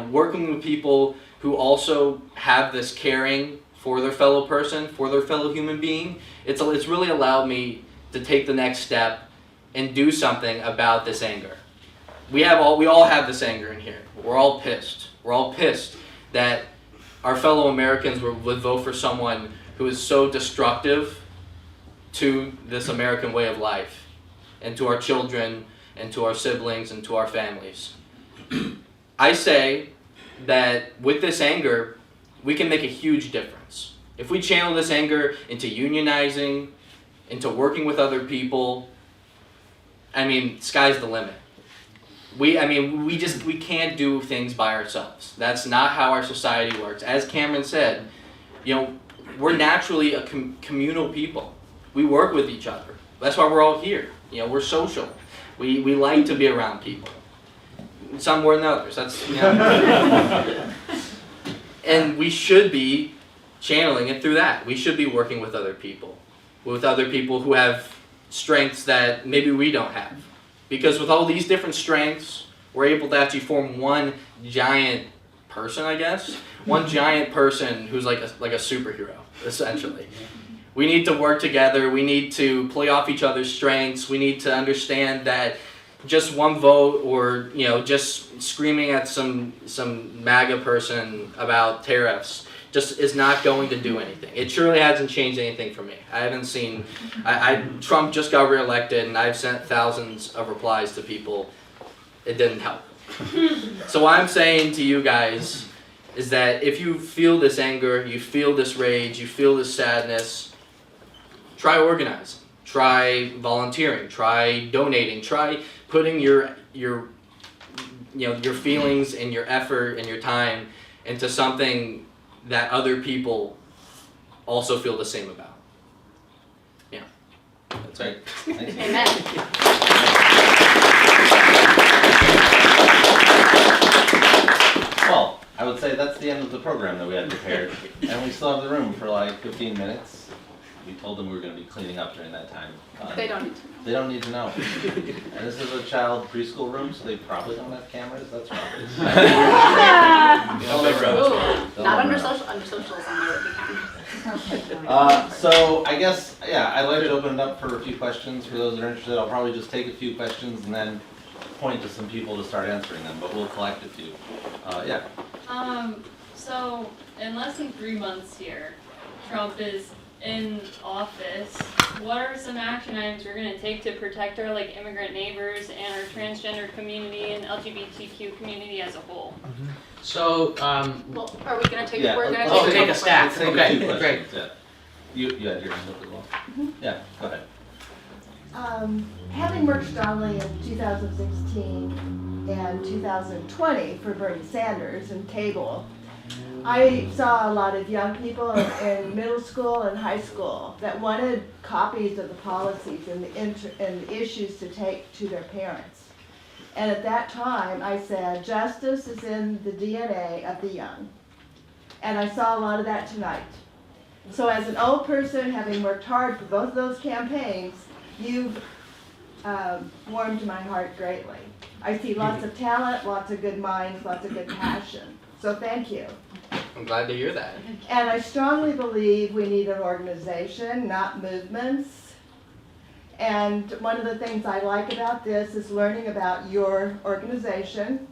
Speaker 19: working with people who also have this caring for their fellow person, for their fellow human being, it's really allowed me to take the next step and do something about this anger. We all have this anger in here. We're all pissed. We're all pissed that our fellow Americans would vote for someone who is so destructive to this American way of life, and to our children, and to our siblings, and to our families. I say that with this anger, we can make a huge difference. If we channel this anger into unionizing, into working with other people, sky's the limit. We can't do things by ourselves. That's not how our society works. As Cameron said, we're naturally a communal people. We work with each other. That's why we're all here. We're social. We like to be around people. Some more than others. That's and we should be channeling it through that. We should be working with other people who have strengths that maybe we don't have. Because with all these different strengths, we're able to actually form one giant person, I guess. One giant person who's like a superhero, essentially. We need to work together. We need to play off each other's strengths. We need to understand that just one vote or just screaming at some MAGA person about tariffs just is not going to do anything. It surely hasn't changed anything for me. I haven't seen, Trump just got reelected and I've sent thousands of replies to people. It didn't help. So what I'm saying to you guys is that if you feel this anger, you feel this rage, you feel this sadness, try organizing, try volunteering, try donating, try putting your feelings and your effort and your time into something that other people also feel the same about. Yeah.
Speaker 5: That's right.
Speaker 6: Amen.
Speaker 5: Well, I would say that's the end of the program that we had prepared. And we still have the room for like 15 minutes. We told them we were going to be cleaning up during that time.
Speaker 6: They don't need to know.
Speaker 5: They don't need to know. And this is a child preschool room, so they probably don't have cameras. That's right.
Speaker 6: Not under socialism, there would be cameras.
Speaker 5: So I guess, I'd like to open it up for a few questions for those that are interested. I'll probably just take a few questions and then point to some people to start answering them, but we'll collect a few.
Speaker 20: So in less than 3 months here, Trump is in office. What are some action items we're going to take to protect our immigrant neighbors and our transgender community and LGBTQ community as a whole?
Speaker 10: So,
Speaker 6: well, are we going to take? We're going to
Speaker 10: take a stack. Okay, great.
Speaker 5: Yeah. You had your hand up as well. Yeah, go ahead.
Speaker 8: Having worked strongly in 2016 and 2020 for Bernie Sanders and cable, I saw a lot of young people in middle school and high school that wanted copies of the policies and the issues to take to their parents. And at that time, I said, justice is in the DNA of the young. And I saw a lot of that tonight. So as an old person, having worked hard for both of those campaigns, you've warmed my heart greatly. I see lots of talent, lots of good minds, lots of good passion. So thank you.
Speaker 19: I'm glad to hear that.
Speaker 8: And I strongly believe we need an organization, not movements. And one of the things I like about this is learning about your organization.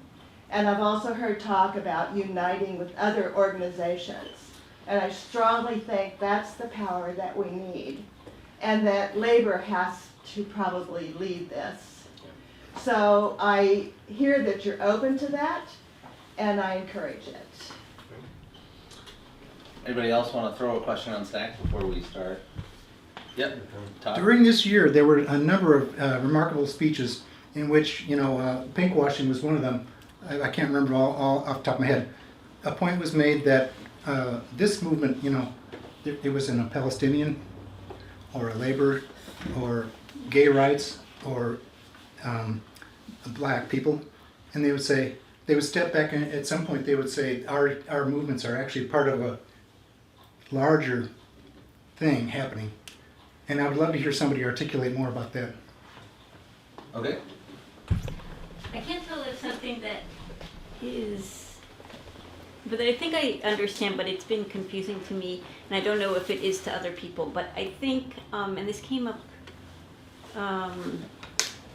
Speaker 8: And I've also heard talk about uniting with other organizations. And I strongly think that's the power that we need. And that labor has to probably lead this. So I hear that you're open to that, and I encourage it.
Speaker 5: Anybody else want to throw a question on stack before we start? Yep. Todd?
Speaker 7: During this year, there were a number of remarkable speeches in which, pinkwashing was one of them. I can't remember all off the top of my head. A point was made that this movement, it was in a Palestinian or a labor or gay rights or black people, and they would step back, and at some point they would say our movements are actually part of a larger thing happening. And I would love to hear somebody articulate more about that.
Speaker 5: Okay.
Speaker 19: I can't tell if something that is, but I think I understand, but it's been confusing to me, and I don't know if it is to other people, but I think, and this came up,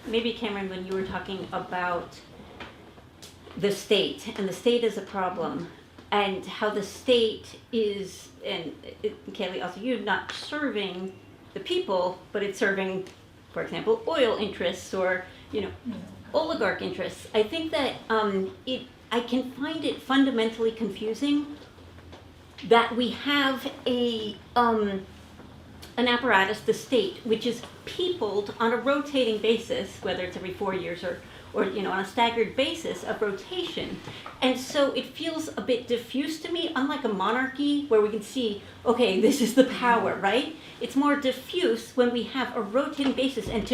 Speaker 19: maybe Cameron, when you were talking about the state, and the state is a problem, and how the state is, and Kaylee, also you, not serving the people, but it's serving, for example, oil interests or, oligarch interests. I think that I can find it fundamentally confusing that we have an apparatus, the state, which is peopled on a rotating basis, whether it's every 4 years or on a staggered basis of rotation. And so it feels a bit diffuse to me, unlike a monarchy where we can see, okay, this is the power, right? It's more diffuse when we have a rotating basis, and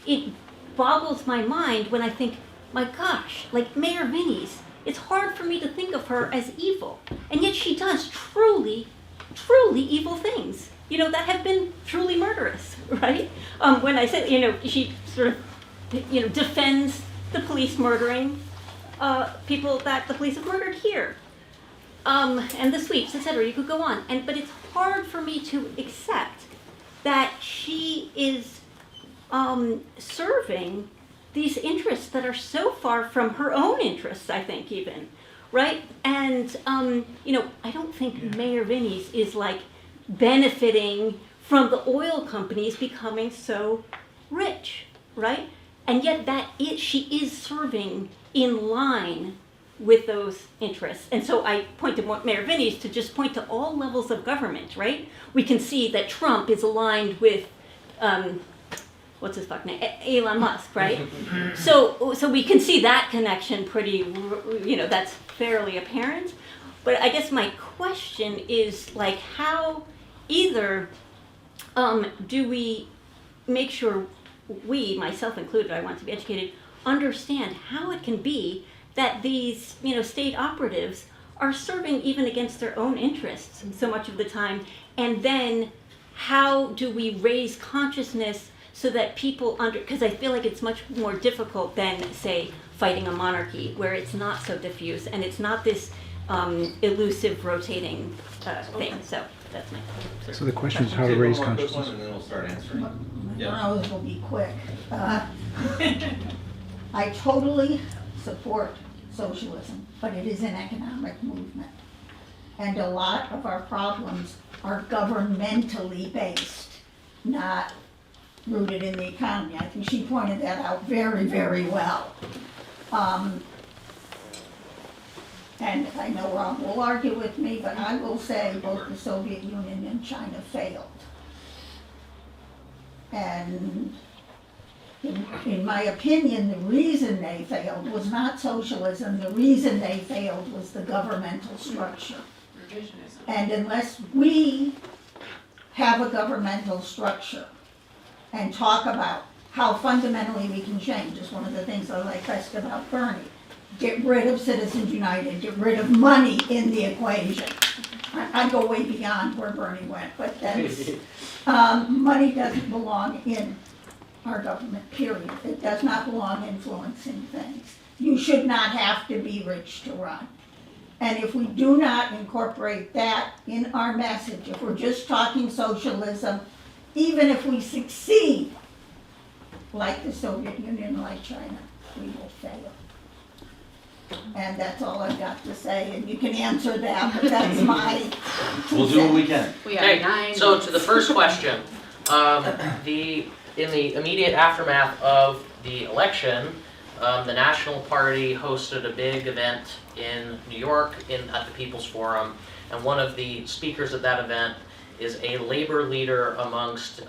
Speaker 19: it boggles my mind when I think, my gosh, like Mayor Vinnie's, it's hard for me to think of her as evil, and yet she does truly, truly evil things, that have been truly murderous, right? When I said, she sort of, defends the police murdering people that the police have murdered here, and the sweeps, etc. You could go on, but it's hard for me to accept that she is serving these interests that are so far from her own interests, I think, even, right? And, I don't think Mayor Vinnie's is like benefiting from the oil companies becoming so rich, right? And yet she is serving in line with those interests. And so I point to Mayor Vinnie's to just point to all levels of government, right? We can see that Trump is aligned with, what's his fuck name? Elon Musk, right? So we can see that connection pretty, that's fairly apparent. But I guess my question is like how either do we make sure we, myself included, I want to be educated, understand how it can be that these, state operatives are serving even against their own interests so much of the time, and then how do we raise consciousness so that people because I feel like it's much more difficult than, say, fighting a monarchy, where it's not so diffuse and it's not this elusive rotating thing. So that's my question.
Speaker 7: So the question is how to raise consciousness.
Speaker 5: And then we'll start answering.
Speaker 15: This will be quick. I totally support socialism, but it is an economic movement. And a lot of our problems are governmentally based, not rooted in the economy. I think she pointed that out very, very well. And I know Rob will argue with me, but I will say both the Soviet Union and China failed. And in my opinion, the reason they failed was not socialism. The reason they failed was the governmental structure. And unless we have a governmental structure and talk about how fundamentally we can change, is one of the things I like best about Bernie. Get rid of Citizens United, get rid of money in the equation. I go way beyond where Bernie went, but that's, money doesn't belong in our government, period. It does not belong influencing things. You should not have to be rich to run. And if we do not incorporate that in our message, if we're just talking socialism, even if we succeed, like the Soviet Union, like China, we will fail. And that's all I've got to say, and you can answer that, but that's my...
Speaker 5: We'll do what we can.
Speaker 10: Okay, so to the first question, in the immediate aftermath of the election, the National Party hosted a big event in New York at the People's Forum, and one of the speakers at that event is a labor leader amongst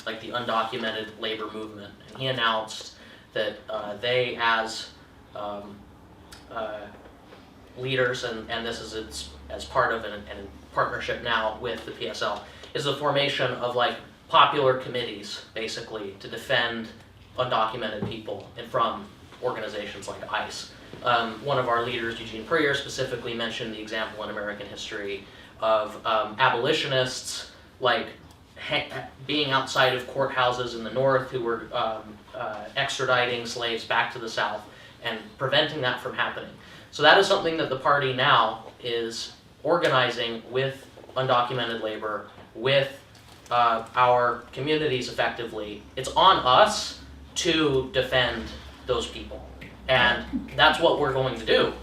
Speaker 10: like the undocumented labor movement. And he announced that they, as leaders, and this is as part of an partnership now with the PSL, is the formation of like popular committees, basically, to defend undocumented people and from organizations like ICE. One of our leaders, Eugene Puryear, specifically mentioned the example in American history of abolitionists like being outside of courthouses in the North who were extraditing slaves back to the South and preventing that from happening. So that is something that the party now is organizing with undocumented labor, with our communities effectively. It's on us to defend those people. And that's what we're going to do.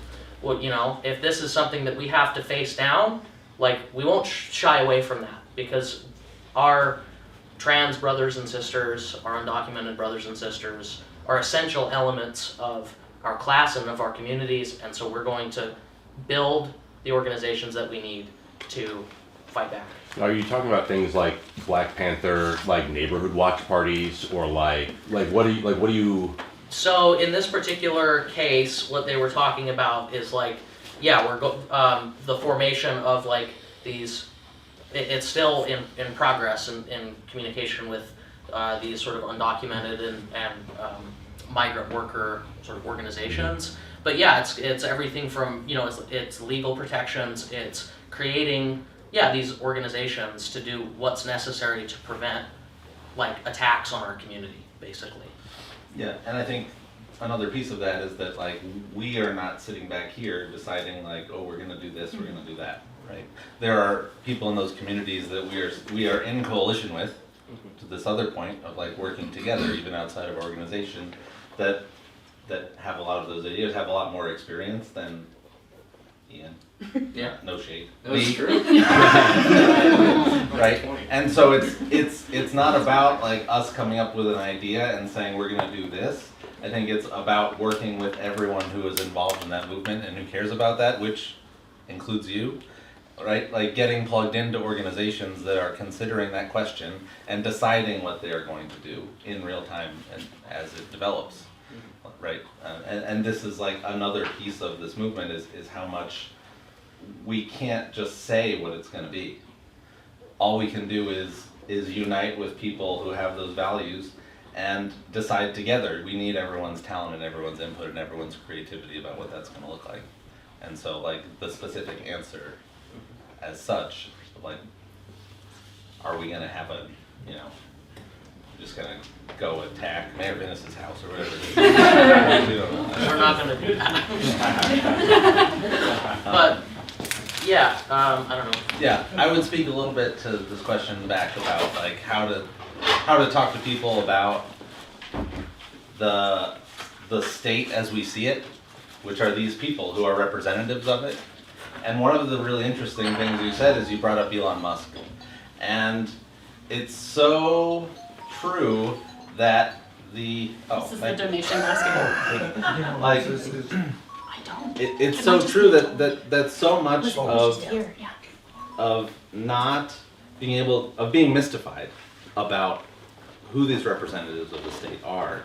Speaker 10: Well, you know, if this is something that we have to face down, like, we won't shy away from that, because our trans brothers and sisters, our undocumented brothers and sisters, are essential elements of our class and of our communities, and so we're going to build the organizations that we need to fight back.
Speaker 14: Are you talking about things like Black Panther, like neighborhood watch parties, or like what do you?
Speaker 10: So in this particular case, what they were talking about is like, yeah, the formation of like these. It's still in progress in communication with these sort of undocumented and migrant worker sort of organizations. But yeah, it's everything from, you know, it's legal protections, it's creating, yeah, these organizations to do what's necessary to prevent like attacks on our community, basically.
Speaker 5: Yeah, and I think another piece of that is that like we are not sitting back here deciding like, oh, we're gonna do this, we're gonna do that, right? There are people in those communities that we are in coalition with, to this other point of like working together, even outside of our organization, that have a lot of those ideas, have a lot more experience than Ian.
Speaker 10: Yeah.
Speaker 5: No shade.
Speaker 10: That's true.
Speaker 5: Right? And so it's not about like us coming up with an idea and saying we're gonna do this. I think it's about working with everyone who is involved in that movement and who cares about that, which includes you, right? Like getting plugged into organizations that are considering that question and deciding what they are going to do in real time and as it develops, right? And this is like another piece of this movement is how much we can't just say what it's going to be. All we can do is unite with people who have those values and decide together. We need everyone's talent and everyone's input and everyone's creativity about what that's going to look like. And so like the specific answer as such, like, are we going to have a, you know, just going to go attack Mayor Venice's house or whatever it is?
Speaker 10: We're not going to do that. But yeah, I don't know.
Speaker 5: Yeah, I would speak a little bit to this question back about like how to talk to people about the state as we see it, which are these people who are representatives of it. And one of the really interesting things you said is you brought up Elon Musk. And it's so true that this
Speaker 6: is the donation basket.
Speaker 5: like, it's so true that so much of not being mystified about who these representatives of the state are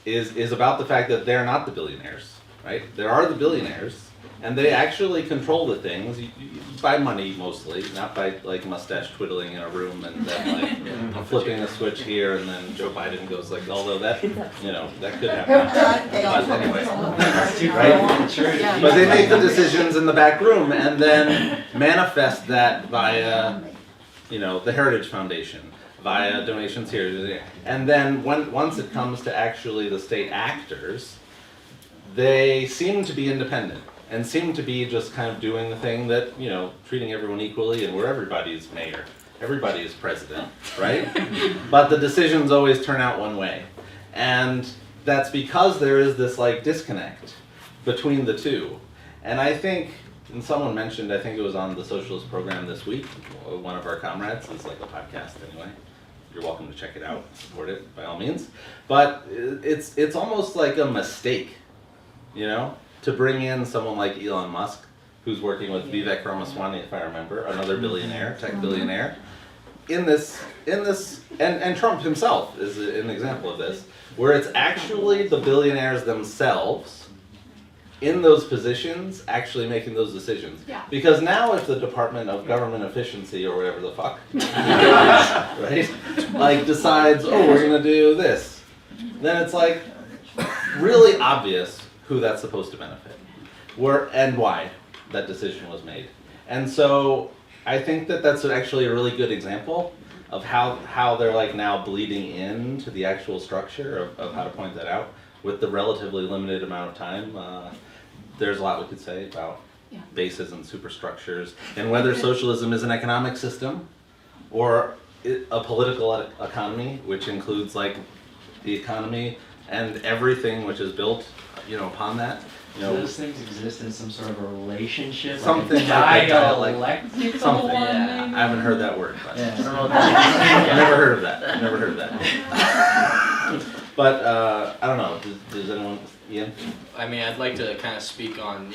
Speaker 5: is about the fact that they're not the billionaires, right? There are the billionaires, and they actually control the things by money mostly, not by like mustache twiddling in a room and then like flipping a switch here, and then Joe Biden goes like, although that, you know, that could happen. But anyway, right? But they make the decisions in the back room and then manifest that via, you know, the Heritage Foundation, via donations here. And then once it comes to actually the state actors, they seem to be independent and seem to be just kind of doing the thing that, you know, treating everyone equally and where everybody is mayor, everybody is president, right? But the decisions always turn out one way. And that's because there is this like disconnect between the two. And I think, and someone mentioned, I think it was on the Socialist Program this week, one of our comrades, it's like a podcast anyway. You're welcome to check it out, support it by all means. But it's almost like a mistake, you know, to bring in someone like Elon Musk, who's working with Vivek Ramaswamy, if I remember, another billionaire, tech billionaire, in this, and Trump himself is an example of this, where it's actually the billionaires themselves in those positions actually making those decisions.
Speaker 6: Yeah.
Speaker 5: Because now if the Department of Government Efficiency or whatever the fuck, right, like decides, oh, we're gonna do this, then it's like really obvious who that's supposed to benefit, and why that decision was made. And so I think that that's actually a really good example of how they're like now bleeding into the actual structure of how to point that out with the relatively limited amount of time. There's a lot we could say about bases and superstructures and whether socialism is an economic system or a political economy, which includes like the economy and everything which is built, upon that.
Speaker 19: Do those things exist in some sort of a relationship?
Speaker 5: Something
Speaker 19: like
Speaker 5: dialectical something.
Speaker 19: Yeah.
Speaker 5: I haven't heard that word. But
Speaker 19: Yeah, I don't know what that is.
Speaker 5: Never heard of that. Never heard of that. But I don't know. Does anyone? Ian?
Speaker 19: I mean, I'd like to kind of speak on,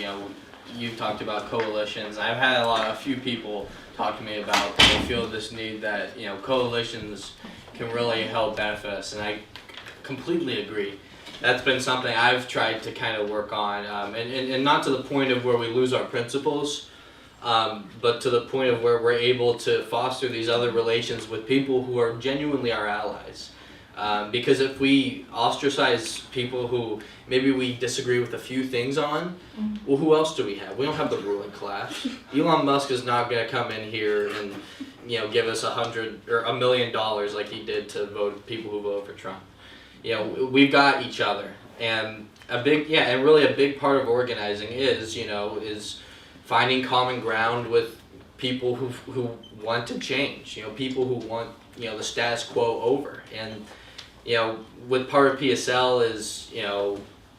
Speaker 19: you talked about coalitions. I've had a few people talk to me about, they feel this need that, coalitions can really help benefit us, and I completely agree. That's been something I've tried to kind of work on, and not to the point of where we lose our principles, but to the point of where we're able to foster these other relations with people who are genuinely our allies. Because if we ostracize people who maybe we disagree with a few things on, well, who else do we have? We don't have the ruling class. Elon Musk is not going to come in here and give us $100 or $1 million like he did to people who vote for Trump. We've got each other, and really a big part of organizing is finding common ground with people who want to change. People who want the status quo over. And with part of PSL is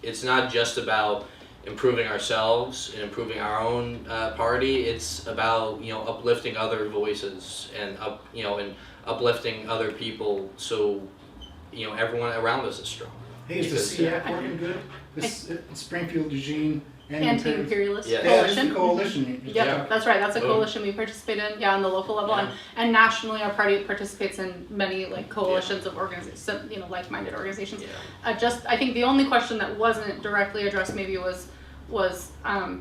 Speaker 19: it's not just about improving ourselves and improving our own party. It's about uplifting other voices and and uplifting other people so everyone around us is strong.
Speaker 7: Hey, is the SEAC working good? This Springfield, Eugene,
Speaker 6: Anti-imperialist
Speaker 7: That's
Speaker 6: coalition.
Speaker 7: the coalition.
Speaker 6: Yep, that's right. That's a coalition we participate in. On the local level, and nationally, our party participates in many coalitions of organizations, like-minded organizations. I think the only question that wasn't directly addressed maybe was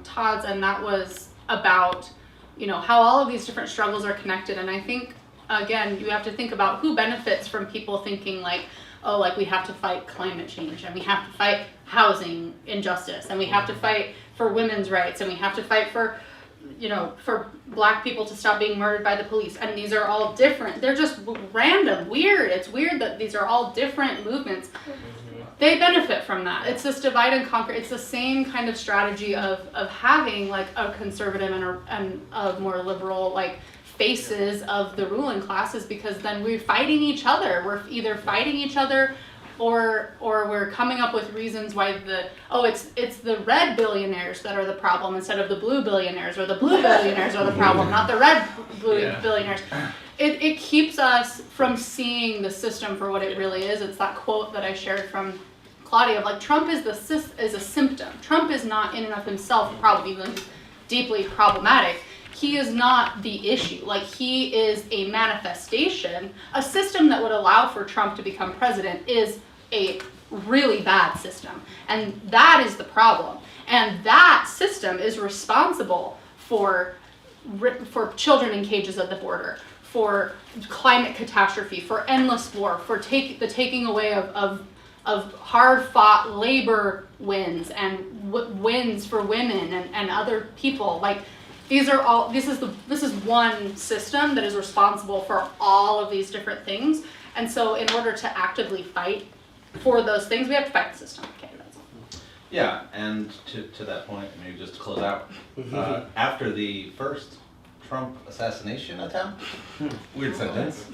Speaker 6: Todd's, and that was about how all of these different struggles are connected. And I think again, you have to think about who benefits from people thinking we have to fight climate change, and we have to fight housing injustice, and we have to fight for women's rights, and we have to fight for black people to stop being murdered by the police. And these are all different. They're just random, weird. It's weird that these are all different movements. They benefit from that. It's this divide and conquer. It's the same kind of strategy of having a conservative and a more liberal faces of the ruling classes, because then we're fighting each other. We're either fighting each other or we're coming up with reasons why it's the red billionaires that are the problem instead of the blue billionaires, or the blue billionaires are the problem, not the red billionaires. It keeps us from seeing the system for what it really is. It's that quote that I shared from Claudia of Trump is a symptom. Trump is not in and of himself probably even deeply problematic. He is not the issue. He is a manifestation. A system that would allow for Trump to become president is a really bad system. And that is the problem. And that system is responsible for children in cages at the border, for climate catastrophe, for endless war, for the taking away of hard-fought labor wins and wins for women and other people. This is one system that is responsible for all of these different things. And so in order to actively fight for those things, we have to fight the system. Okay, that's all.
Speaker 5: Yeah, and to that point, maybe just to close out, after the first Trump assassination attempt, weird sentence,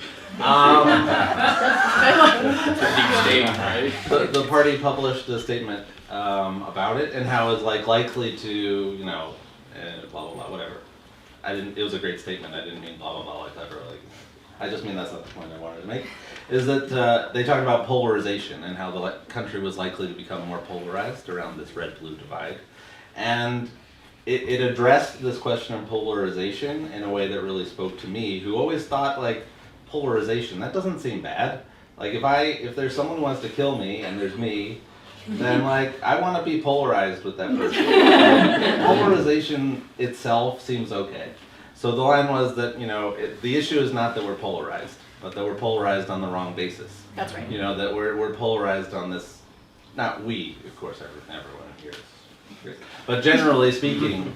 Speaker 5: the party published a statement about it and how it's likely to, blah blah blah, whatever. It was a great statement. I didn't mean blah blah blah I just mean that's not the point I wanted to make. Is that they talked about polarization and how the country was likely to become more polarized around this red-blue divide, and it addressed this question of polarization in a way that really spoke to me, who always thought polarization, that doesn't seem bad. If there's someone who wants to kill me and there's me, then I want to be polarized with that person. Polarization itself seems okay. So the line was that the issue is not that we're polarized, but that we're polarized on the wrong basis.
Speaker 6: That's right.
Speaker 5: That we're polarized on this. Not we, of course, everyone here is, but generally speaking,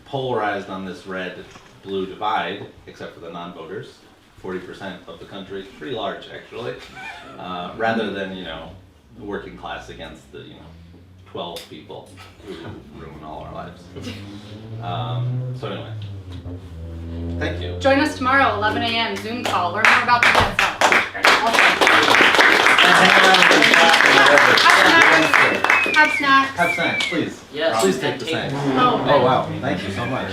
Speaker 5: polarized on this red-blue divide, except for the non-voters, 40% of the country, pretty large actually, rather than, the working class against the, 12 people who ruin all our lives. So anyway, thank you.
Speaker 6: Join us tomorrow, 11 a.m. Zoom call. Learn more about the Have snacks.
Speaker 5: Have snacks, please.
Speaker 10: Yes.
Speaker 5: Please take the snacks.
Speaker 6: Oh,
Speaker 5: Oh wow, thank you so much.